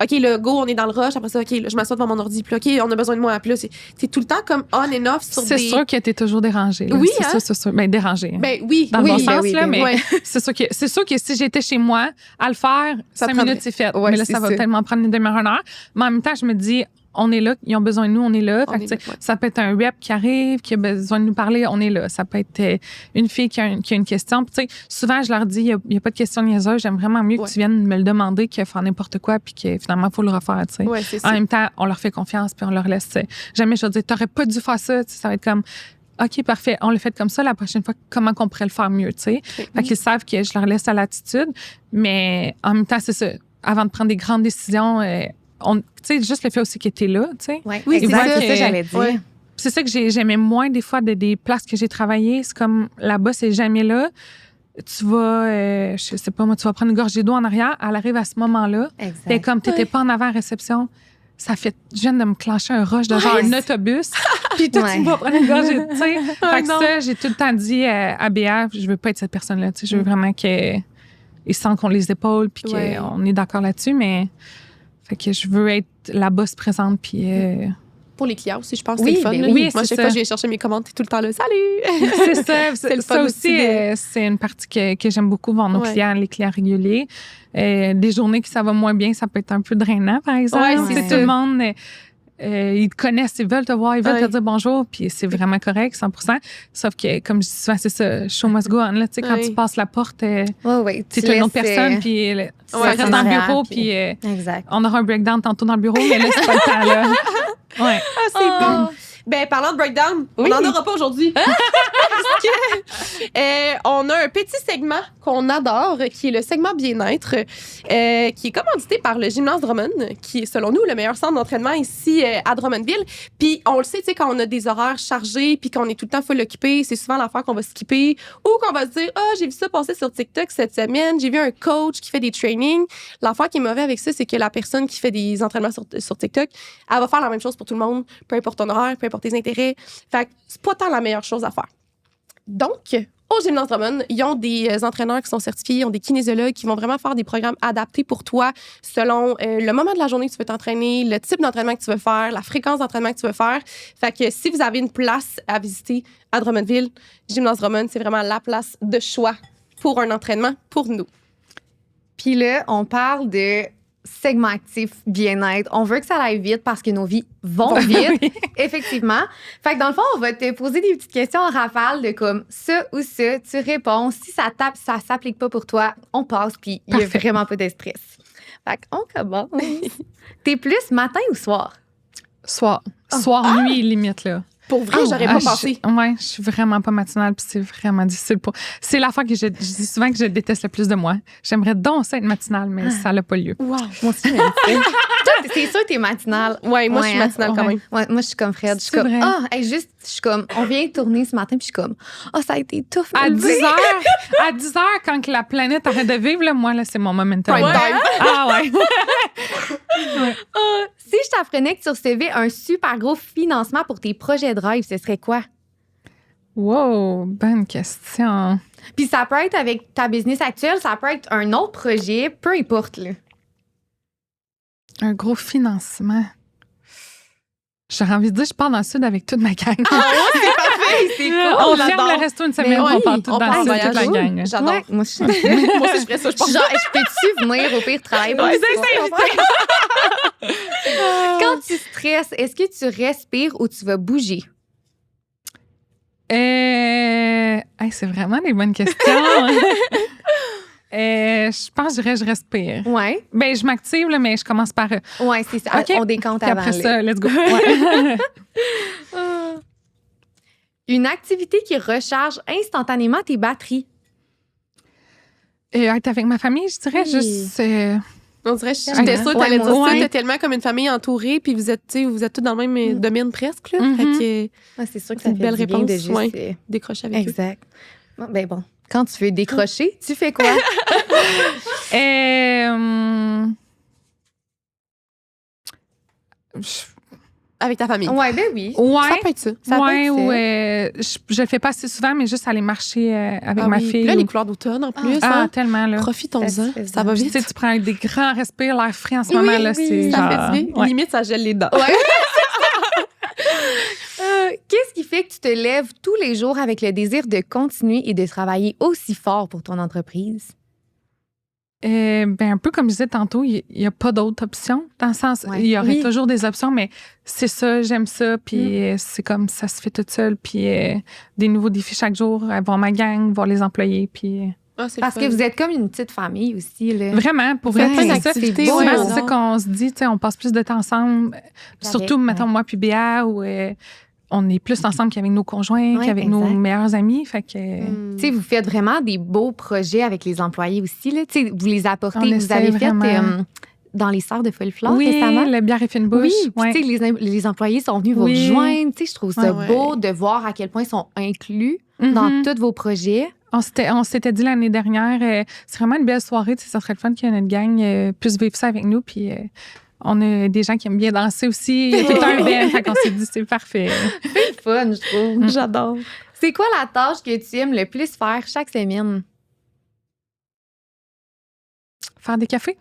OK, le go, on est dans le rush. Après ça, OK, là, je m'assois devant mon ordi. Puis OK, on a besoin de moi. Puis là, c'est tout le temps comme on and off sur c'est sûr que t'es toujours dérangé. Là. Oui, c'est sûr. Ben, dérangé. Ben oui. Dans le bon sens, là, mais ouais. c'est sûr que si j'étais chez moi, à le faire, 5 minutes, c'est fait. Ouais, mais là, ça va tellement prendre une demi-heure, 1 heure. Mais en même temps, je me dis, on est là, ils ont besoin de nous, on est là. Ça peut être un rep qui arrive, qui a besoin de nous parler, on est là. Ça peut être une fille qui a une question. Puis, souvent, je leur dis, il n'y a pas de question niaiseuse. J'aime vraiment mieux que tu viennes me le demander que faire n'importe quoi puis que finalement, il faut le refaire. Ouais, en même temps, on leur fait confiance puis on leur laisse. Jamais je vais dire, t'aurais pas dû faire ça. Ça va être comme, OK, parfait, on le fait comme ça. La prochaine fois, comment qu'on pourrait le faire mieux? Fait qu'ils savent que je leur laisse à l'attitude. Mais en même temps, c'est ça. Avant de prendre des grandes décisions, juste le fait aussi que t'es là, tu sais. Oui, c'est ça que j'allais dire. Ouais. C'est ça que j'aimais moins des fois des places que j'ai travaillées. C'est comme là-bas, c'est jamais là. Tu vas, je sais pas moi, tu vas prendre une gorgée d'eau en arrière. Elle arrive à ce moment-là. Exact. Comme t'étais pas en avant à réception, ça fait, je viens de me clencher un rush de genre un autobus. Puis toi, tu vas prendre une gorgée, tu sais. Fait que ça, j'ai tout le temps dit à Béa, je veux pas être cette personne-là. Tu sais, je veux vraiment qu'ils sentent qu'on les épaules puis qu'on est d'accord là-dessus, mais. Fait que je veux être la boss présente, puis... Pour les clients aussi, je pense que c'est le fun. Oui, moi, chaque fois que je viens chercher mes commandes, t'es tout le temps là. Salut! C'est ça. Ça aussi, c'est une partie que j'aime beaucoup voir nos clients, les clients réguliers. Des journées que ça va moins bien, ça peut être un peu drainant, par exemple. C'est tout le monde... ils te connaissent, ils veulent te voir, ils veulent te dire bonjour, puis c'est vraiment correct, 100%. Sauf que, comme je dis souvent, c'est ça, show must go on. Là, quand tu passes la porte, tu es une autre personne, puis ça reste dans le bureau, puis on aura un breakdown tantôt dans le bureau, mais là, c'est pas le temps, là. Ouais. Ah, c'est bon. Ben, parlant de breakdown, on n'en aura pas aujourd'hui. Parce que, on a un petit segment qu'on adore, qui est le segment bien-être, qui est commandité par le Gymnase Drummond, qui est, selon nous, le meilleur centre d'entraînement ici à Drummondville. Puis, on le sait, tu sais, quand on a des horaires chargés, puis qu'on est tout le temps full occupé, c'est souvent l'affaire qu'on va skipper ou qu'on va se dire, j'ai vu ça passer sur TikTok cette semaine, j'ai vu un coach qui fait des trainings. L'affaire qui est mauvais avec ça, c'est que la personne qui fait des entraînements sur TikTok, elle va faire la même chose pour tout le monde, peu importe ton horaire, peu importe tes intérêts. Fait que c'est pas tant la meilleure chose à faire. Donc, au Gymnase Drummond, ils ont des entraîneurs qui sont certifiés, ils ont des kinésiologues qui vont vraiment faire des programmes adaptés pour toi selon le moment de la journée que tu veux t'entraîner, le type d'entraînement que tu veux faire, la fréquence d'entraînement que tu veux faire. Fait que si vous avez une place à visiter à Drummondville, Gymnase Drummond, c'est vraiment la place de choix pour un entraînement pour nous. Puis là, on parle de segment actif, bien-être. On veut que ça aille vite parce que nos vies vont vite, effectivement. Fait que dans le fond, on va te poser des petites questions en rafale de comme ça ou ça. Tu réponds. Si ça s'applique pas pour toi, on passe puis il y a vraiment pas de stress. Fait qu'on commence. T'es plus matin ou soir? Soir. Nuit, limite, là. Pour vrai, j'aurais pas pensé. Je suis vraiment pas matinale, puis c'est vraiment difficile. C'est l'affaire que je dis souvent que je déteste le plus de moi. J'aimerais donc ça être matinale, mais ça n'a pas lieu. Wow. Moi aussi, c'est sûr que t'es matinale. Ouais, moi, je suis matinale quand même. Ouais, moi, je suis comme Fred. Je suis comme, je suis comme, on vient de tourner ce matin, puis je suis comme, ça a été tough. À 10h, quand la planète arrête de vivre, là, moi, là, c'est mon momentum. Si je t'apprenais que tu recevais un super gros financement pour tes projets de rêve, ce serait quoi? Wow, bonne question. Puis ça peut être avec ta business actuelle, ça peut être un autre projet, peu importe, là. Un gros financement. J'aurais envie de dire, je pars dans le sud avec toute ma gang. C'est parfait, c'est cool. On ferme le resto une semaine, on part tout dans le sud, toute la gang. J'adore. Ouais, moi aussi, je ferais ça, je pense. Genre, je peux-tu venir au pire travailler? Quand tu stresses, est-ce que tu respires ou tu vas bouger? C'est vraiment des bonnes questions. Je pense que je respire. Ouais. Ben, je m'active, là, mais je commence par... Ouais, c'est ça. Okay. On décompte avant. Après ça, let's go. Ouais. Une activité qui recharge instantanément tes batteries. Être avec ma famille, je dirais juste... On dirait, j'étais sûre que t'allais dire ça. T'es tellement comme une famille entourée, puis vous êtes tous dans le même domaine presque. Là. Fait que, c'est sûr que ça fait une belle réponse de juste décrocher avec exact. Eux. Bon. Quand tu veux décrocher, tu fais quoi? avec ta famille. Ouais, ben oui. Ouais. Ça peut être ça. Ça peut Ouais, être ou ça. je le fais pas assez souvent, mais juste aller marcher avec Ah ma oui. fille. Puis là, les couleurs d'automne, en plus. Ah, hein. tellement, là. Profitons-en. Ça va Tu vite. sais, tu prends des grands respires, l'air frais en ce moment, là, c'est ça genre... fait du bien. Ouais. Limite, ça gèle les dents. Ouais. Qu'est-ce qui fait que tu te lèves tous les jours avec le désir de continuer et de travailler aussi fort pour ton entreprise? Ben, un peu comme je disais tantôt, il n'y a pas d'autres options. Dans le sens, Ouais. il y aurait Oui. toujours des options, mais c'est ça, j'aime ça, puis c'est comme ça se fait tout seul, puis des nouveaux défis chaque jour, voir ma gang, voir les employés, puis... Ah, c'est Parce le que fun. vous êtes comme une petite famille aussi. Là. Vraiment, pour Vous vrai, faites plein c'est ça. d'activités, Souvent, ouais, c'est ça j'adore. qu'on se dit, tu sais, on passe plus de temps ensemble, surtout, mettons, ouais. moi puis Béa, où on est plus ensemble qu'avec nos conjoints, Ouais, qu'avec exact. nos meilleurs amis, fait que... Mm. Tu sais, vous faites vraiment des beaux projets avec les employés aussi. Là. Tu sais, vous les apportez. On Vous essaie avez fait vraiment. dans les Sœurs de Folklore Oui, récemment. le bière et fine bouche. Oui, puis ouais. tu sais, les employés sont venus vous Oui. rejoindre. Tu sais, je trouve ça Ouais. beau de voir à quel point ils sont inclus dans Mhm. tous vos projets. On s'était dit l'année dernière, c'est vraiment une belle soirée. Tu sais, ça serait le fun que notre gang puisse vivre ça avec nous. Puis on a des gens qui aiment bien danser aussi. Il y a tout un band. Fait qu'on s'est dit, c'est parfait. C'est fun, je trouve. J'adore. C'est quoi la tâche que tu aimes le plus faire chaque semaine? Faire des cafés.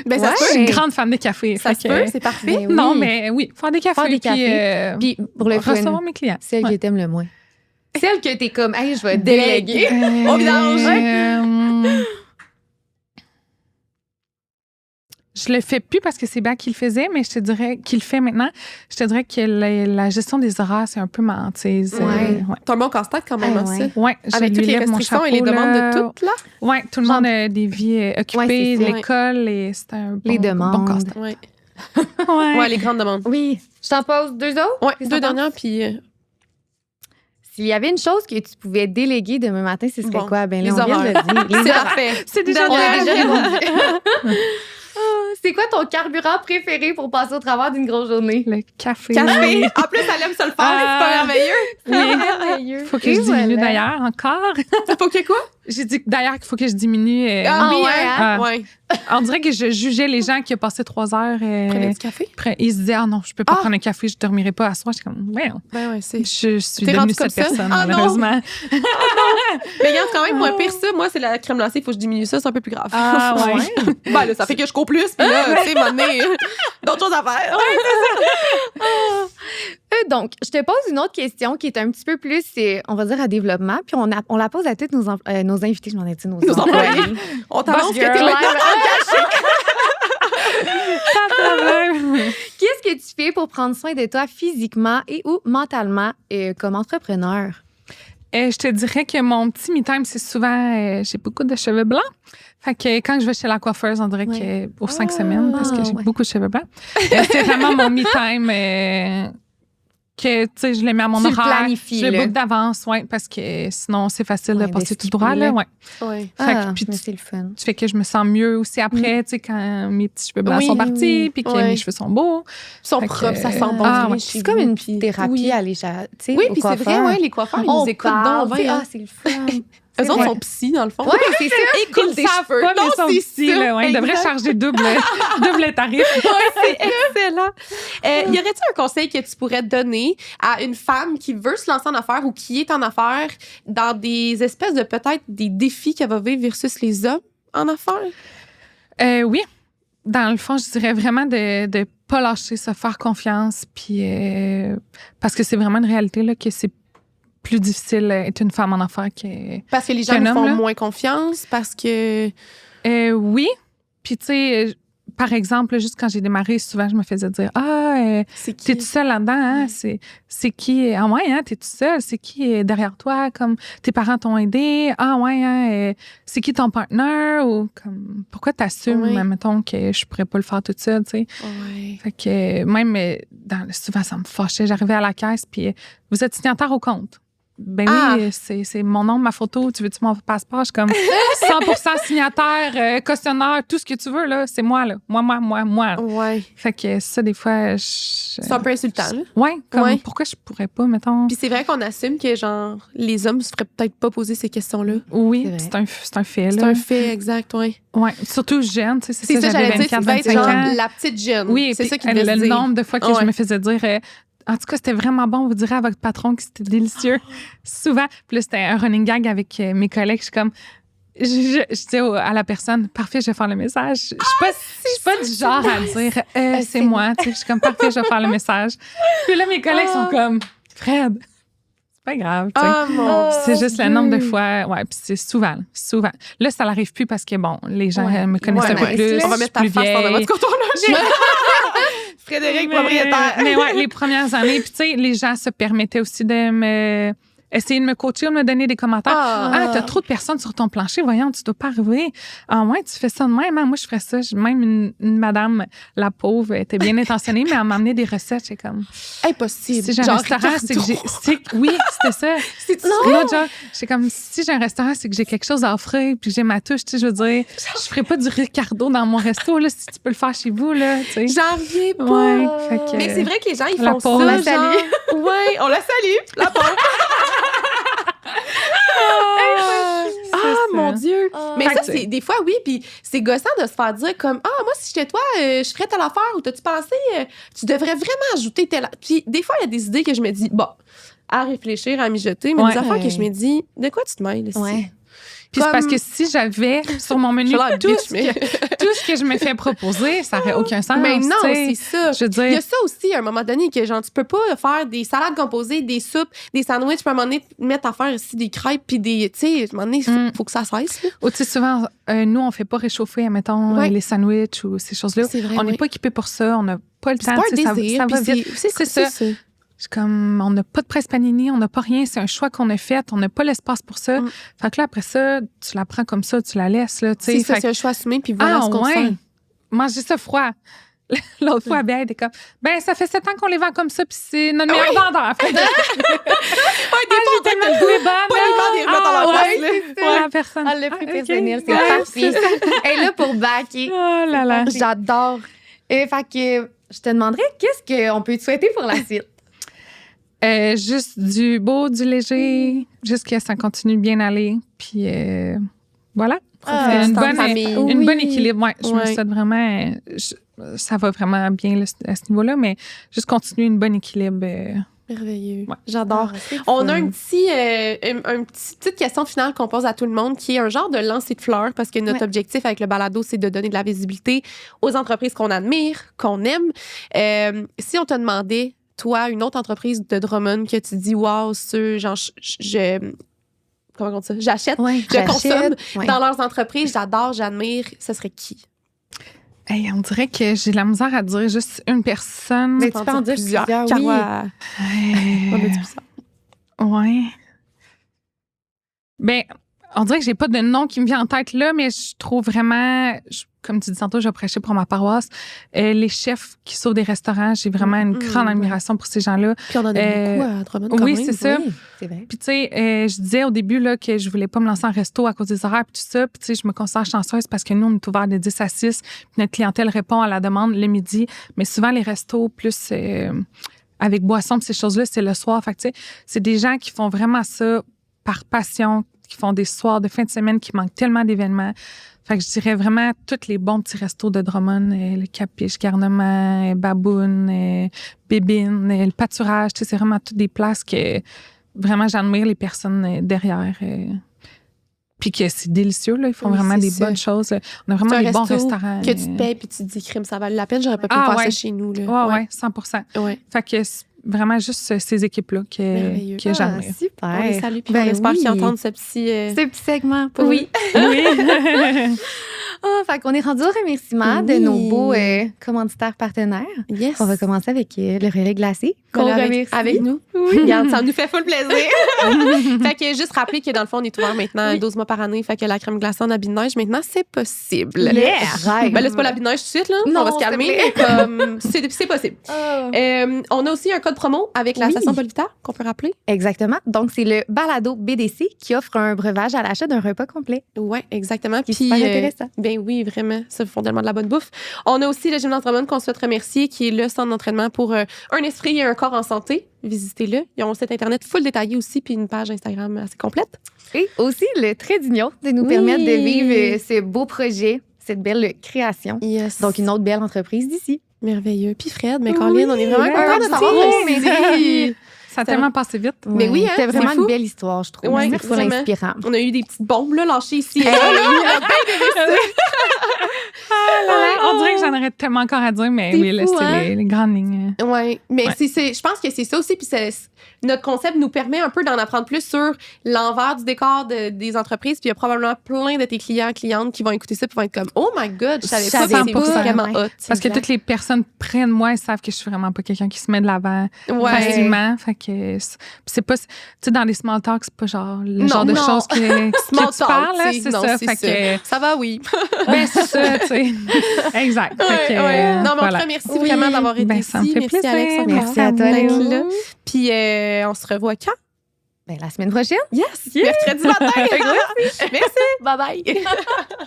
Ben, ça Ouais. Je se suis peut. une grande fan des cafés. Ça Fait se que- peut, c'est parfait. Ben oui. Non, mais oui, faire des cafés. Faire des puis, cafés. Puis pour le fun, recevoir mes clients. celle Ouais. que t'aimes le moins. Celle que t'es comme, hey, je vais déléguer. Au vidange. Je le fais plus parce que c'est Béa qui le faisait, mais je te dirais qu'il le fait maintenant. Je te dirais que la gestion des horaires, c'est un peu ma hantise. Ouais. Ouais. T'as un bon casse-tête quand même, Ah, ça. ouais. Ouais, je Avec lui toutes les lève mon restrictions et les chapeau, demandes là. de toutes, là. Ouais, tout le Genre- monde a des vies occupées, Ouais, c'est ça. l'école, et c'est un bon, Les bon demandes. casse-tête. Ouais. Ouais. Ouais, les grandes demandes. Oui. Je t'en pose deux autres? Ouais, Qu'est-ce deux que t'en dernières, puis S'il y avait une chose que tu pouvais déléguer demain matin, ce serait Bon, quoi? Ben, là, les on vient de horaires. le dire. Les c'est horaires. parfait. C'est déjà On a bien. déjà répondu. C'est quoi ton carburant préféré pour passer au travers d'une grosse journée? Le café. Café. En plus, elle aime ça le faire, c'est pas merveilleux. Oui. Merveilleux. Faut que je diminue d'ailleurs encore. Faut que quoi? J'ai dit d'ailleurs qu'il faut que je diminue. Ah oui, ouais, hein? hein? Ouais. On dirait que je jugeais les gens qui ont passé 3 heures. Prenez du café? Ils se disaient, ah non, je peux pas Ah! prendre un café, je dormirai pas à soir. Je suis comme, ouais, Ben ouais, c'est. je suis T'es devenue rendue cette comme ça? personne, Ah non! malheureusement. Mais regarde, quand même, moins pire ça. Moi, c'est la crème glacée, faut que je diminue ça, c'est un peu plus grave. Ah ouais. Ben là, ça fait que je cours plus, puis là, tu sais, m'amener d'autres choses à faire. Donc, je te pose une autre question qui est un petit peu plus, on va dire, à développement. Puis on la pose à tous nos invités. Je m'en ai dit nos employés. On t'annonce que t'es girl. maintenant. Pas de problème. Qu'est-ce que tu fais pour prendre soin de toi physiquement et ou mentalement comme entrepreneur? Je te dirais que mon petit me-time, c'est souvent, j'ai beaucoup de cheveux blancs. Fait que quand je vais chez la coiffeuse, on dirait que pour 5 semaines, parce que j'ai ouais. beaucoup de cheveux blancs. C'est vraiment mon me-time que, tu sais, je les mets à mon Tu le horaire. planifies, Je le là. book d'avance, ouais, parce que sinon, c'est facile Ouais, de passer de tout droit, là, skipper, ouais. Ouais. Fait que, puis mais tu c'est le fun. fais que je me sens mieux aussi après, tu sais, quand mes petits cheveux blancs Oui, sont partis, puis que ouais. mes cheveux sont beaux. Ils sont Fait que, propres, ça sent bon. ah, du ouais. riz chez C'est comme vous, une puis- thérapie Oui. à aller, tu sais, Oui, au puis c'est vrai, coiffeur. ouais, les coiffeurs, ils On nous écoutent parle, dans tu sais, hein. c'est le fun. Eux autres vrai. sont psy, dans le fond. Ouais, c'est ça. Écoute Ils tes savent cheveux. pas, mais Non, ils sont c'est petits, ça. là, ouais. Ils devraient Exact. charger double tarif. C'est excellent. Y aurait-il un conseil que tu pourrais donner à une femme qui veut se lancer en affaires ou qui est en affaires dans des espèces de peut-être des défis qu'elle va vivre versus les hommes en affaires? Oui. Dans le fond, je dirais vraiment de pas lâcher, se faire confiance, puis parce que c'est vraiment une réalité là, que c'est plus difficile d'être une femme en affaires que... Parce que les gens Qu'un nous homme, font là. moins confiance, parce que... Oui. Puis, tu sais, par exemple, juste quand j'ai démarré, souvent, je me faisais dire « Ah, C'est qui? t'es tout seul là-dedans, hein? C'est qui? Ah ouais, hein? T'es tout seul? C'est qui est derrière toi? Comme tes parents t'ont aidé? Ah ouais, hein? C'est qui ton partenaire? Ou comme, pourquoi t'assumes, Oui. mettons, que je pourrais pas le faire toute seule, tu sais? Ouais. Fait que même, souvent, ça me fâchait. J'arrivais à la caisse, puis vous êtes signataire au compte. Ben oui, c'est mon nom, ma photo, tu veux-tu mon passeport? Je suis comme 100% signataire, cautionnaire, tout ce que tu veux, là, c'est moi, là. Moi. Ouais. Fait que ça, des fois, c'est un peu insultant, là. Ouais, comme pourquoi je pourrais pas, mettons. Puis c'est vrai qu'on assume que, genre, les hommes se feraient peut-être pas poser ces questions-là. Oui, c'est un fait, là. C'est un fait, exact, oui. Ouais, surtout jeune, tu sais, c'est ça, j'avais 24, 25 ans. La petite jeune. Oui, c'est ça qui le nombre de fois que je me faisais dire... en tout cas, c'était vraiment bon. Vous direz à votre patron que c'était délicieux. Souvent. Puis là, c'était un running gag avec mes collègues. Je suis comme... Je dis à la personne, parfait, je vais faire le message. Je suis pas du genre à dire, c'est moi. Tu sais, je suis comme, parfait, je vais faire le message. Puis là, mes collègues sont comme, Fred, c'est pas grave. Tu sais. C'est juste le nombre de fois. Ouais, puis c'est souvent. Là, ça n'arrive plus parce que, bon, les gens me connaissent un peu plus. On va mettre ta face dans votre coton-là. Frédéric, propriétaire. Mais ouais, les premières années. Puis, tu sais, les gens se permettaient aussi de essayer de me coacher ou de me donner des commentaires. T'as trop de personnes sur ton plancher. Voyons, tu dois pas arriver. Ouais, tu fais ça de même. Moi, je ferais ça. Même une madame, la pauvre, était bien intentionnée, mais elle m'a amené des recettes. C'est comme... Impossible. Si j'ai un restaurant, c'est que oui, c'était ça. C'est comme, si j'ai un restaurant, c'est que j'ai quelque chose à offrir puis que j'ai ma touche. Tu sais, je veux dire, je ferais pas du Ricardo dans mon resto, là, si tu peux le faire chez vous, là. Tu sais. J'en reviens pas. Ouais, mais c'est vrai que les gens, ils font ça. On la salue. Ouais, on la salue. La pauvre. Mon Dieu! Mais ça, c'est des fois, oui, puis c'est gossant de se faire dire comme moi, si j'étais toi, je ferais telle affaire, ou t'as-tu pensé, tu devrais vraiment ajouter telle. Puis des fois, il y a des idées que je me dis, à réfléchir, à mijoter, mais des affaires que je me dis, de quoi tu te mêles ici? Ouais. Puis c'est parce que si j'avais sur mon menu tout ce que je me fais proposer, ça n'aurait aucun sens. Mais non, c'est ça. Je veux dire... Il y a ça aussi, à un moment donné, que genre, tu peux pas faire des salades composées, des soupes, des sandwichs, puis à un moment donné, mettre à faire aussi des crêpes, puis des... Tu sais, à un moment donné, il faut que ça cesse. Ou tu sais, souvent, nous, on fait pas réchauffer, admettons, les sandwichs ou ces choses-là. Vrai, on n'est pas équipés pour ça, on n'a pas le temps. C'est pas un désir, ça va vite. C'est ça. Comme, on n'a pas de presse panini, on n'a pas rien, c'est un choix qu'on a fait, on n'a pas l'espace pour ça. Fait que là, après ça, tu la prends comme ça, tu la laisses. Là, c'est ça, c'est un choix assumé, puis voilà ce qu'on fait. Manger ça froid. L'autre fois, elle était comme, ça fait 7 ans qu'on les vend comme ça, puis c'est notre meilleur vendeur. Des fois, on tellement le pas les vendre dans la place. La personne. Le prix personnel, c'est parfait. Et là, pour backer, oh là là. J'adore. Fait que je te demanderais, qu'est-ce qu'on peut te souhaiter pour la suite? Juste du beau, du léger, juste que ça continue bien à aller. Puis voilà. Une bonne équilibre. Ouais, je me souhaite vraiment. Ça va vraiment bien là, à ce niveau-là, mais juste continuer une bonne équilibre. Merveilleux. Ouais. J'adore. On a une petite question finale qu'on pose à tout le monde qui est un genre de lancer de fleurs parce que notre objectif avec le balado, c'est de donner de la visibilité aux entreprises qu'on admire, qu'on aime. Si on te demandait, toi, une autre entreprise de Drummond que tu dis, wow, genre, comment on dit ça? J'achète, je consomme dans leurs entreprises, j'adore, j'admire, ce serait qui? Hey, on dirait que j'ai de la misère à dire juste une personne. Mais tu peux en dire plusieurs. Oui. On a dit plusieurs. Ouais. Ben, on dirait que j'ai pas de nom qui me vient en tête là, mais je trouve vraiment, comme tu dis tantôt, je vais prêcher pour ma paroisse. Les chefs qui sauvent des restaurants, j'ai vraiment une grande admiration pour ces gens-là. Puis on en a beaucoup à Drummond. Oui, c'est ça. Oui, c'est vrai. Puis tu sais, je disais au début là, que je voulais pas me lancer en resto à cause des horaires puis tout ça. Puis tu sais, je me considère chanceuse parce que nous, on est ouvert de 10 à 6. Puis notre clientèle répond à la demande le midi. Mais souvent, les restos plus avec boisson ces choses-là, c'est le soir. Fait que tu sais, c'est des gens qui font vraiment ça par passion, qui font des soirs de fin de semaine qui manquent tellement d'événements. Fait que je dirais vraiment tous les bons petits restos de Drummond, le Capiche, Garnement, Baboune, Bébine, le Pâturage. Tu sais, c'est vraiment toutes des places que vraiment j'admire les personnes derrière. Puis que c'est délicieux, là. Ils font vraiment des bonnes choses. On a vraiment des bons restaurants. Que tu te payes puis tu te dis, crime, ça valait la peine. J'aurais pas pu faire ça chez nous. Oui, 100%. Ouais. Fait que vraiment juste ces équipes-là que j'admire. Super. On les salue, puis on espère qu'ils entendent ce petit segment. Oui. Oui. Fait qu'on est rendu au remerciement de nos beaux commanditaires partenaires. Yes. On va commencer avec le relais glacé. Qu'on remercie. Avec nous. Oui. Regarde, ça nous fait full plaisir. Fait que juste rappeler que dans le fond, on est ouvert maintenant 12 mois par année. Fait que la crème glacée en habit de neige, maintenant, c'est possible. Yeah. Ben là, c'est pas l'habit de neige tout de suite, là. Non, on va se calmer. Mais comme, c'est possible. On a aussi un code promo avec la station Bolivita qu'on peut rappeler. Exactement. Donc, c'est le Balado BDC qui offre un breuvage à l'achat d'un repas complet. Oui, exactement. Puis, super intéressant. Ben oui, vraiment. Ça font tellement de la bonne bouffe. On a aussi le gym d'entraînement qu'on souhaite remercier, qui est le centre d'entraînement pour un esprit et un corps en santé. Visitez-le. Ils ont un site Internet full détaillé aussi, puis une page Instagram assez complète. Et aussi le trait d'union de nous permettre de vivre ce beau projet, cette belle création. Yes. Donc, une autre belle entreprise d'ici. Merveilleux. Puis Fred, mais Caroline, on est vraiment contents de t'avoir merci. Ça a tellement passé vite. Mais oui, hein, c'était vraiment c'est fou. une belle histoire, je trouve. Ouais, Merci pour vraiment. l'inspirant. On a eu des petites bombes là, lâchées ici. On dirait que j'en aurais tellement encore à dire, mais C'est oui, là, fou, c'est hein? les grandes lignes. Oui, mais Ouais. je pense que c'est ça aussi. Puis notre concept nous permet un peu d'en apprendre plus sur l'envers du décor des entreprises. Puis il y a probablement plein de tes clientes qui vont écouter ça et vont être comme « Oh my God, je savais pas, c'est 100%, vraiment ouais. hot. » Parce que toutes les personnes près de moi, elles savent que je suis vraiment pas quelqu'un qui se met de l'avant Ouais. facilement. Fait que c'est pas... Tu sais, dans les small talks, c'est pas genre le Non, genre de non. choses que Small tu parles, là, talk, c'est non, ça. c'est Fait ça. que... Ça va, oui. Ben, c'est ça, tu sais. Exact. Fait que, Non, mais on voilà. te remercie vraiment d'avoir été Ben, ici. ça me fait Merci, plaisir. Alex. encore Merci à toi, d'être Léo. là. Puis on se revoit quand? Ben, la semaine prochaine. Yes! Mercredi matin! Merci! Bye-bye!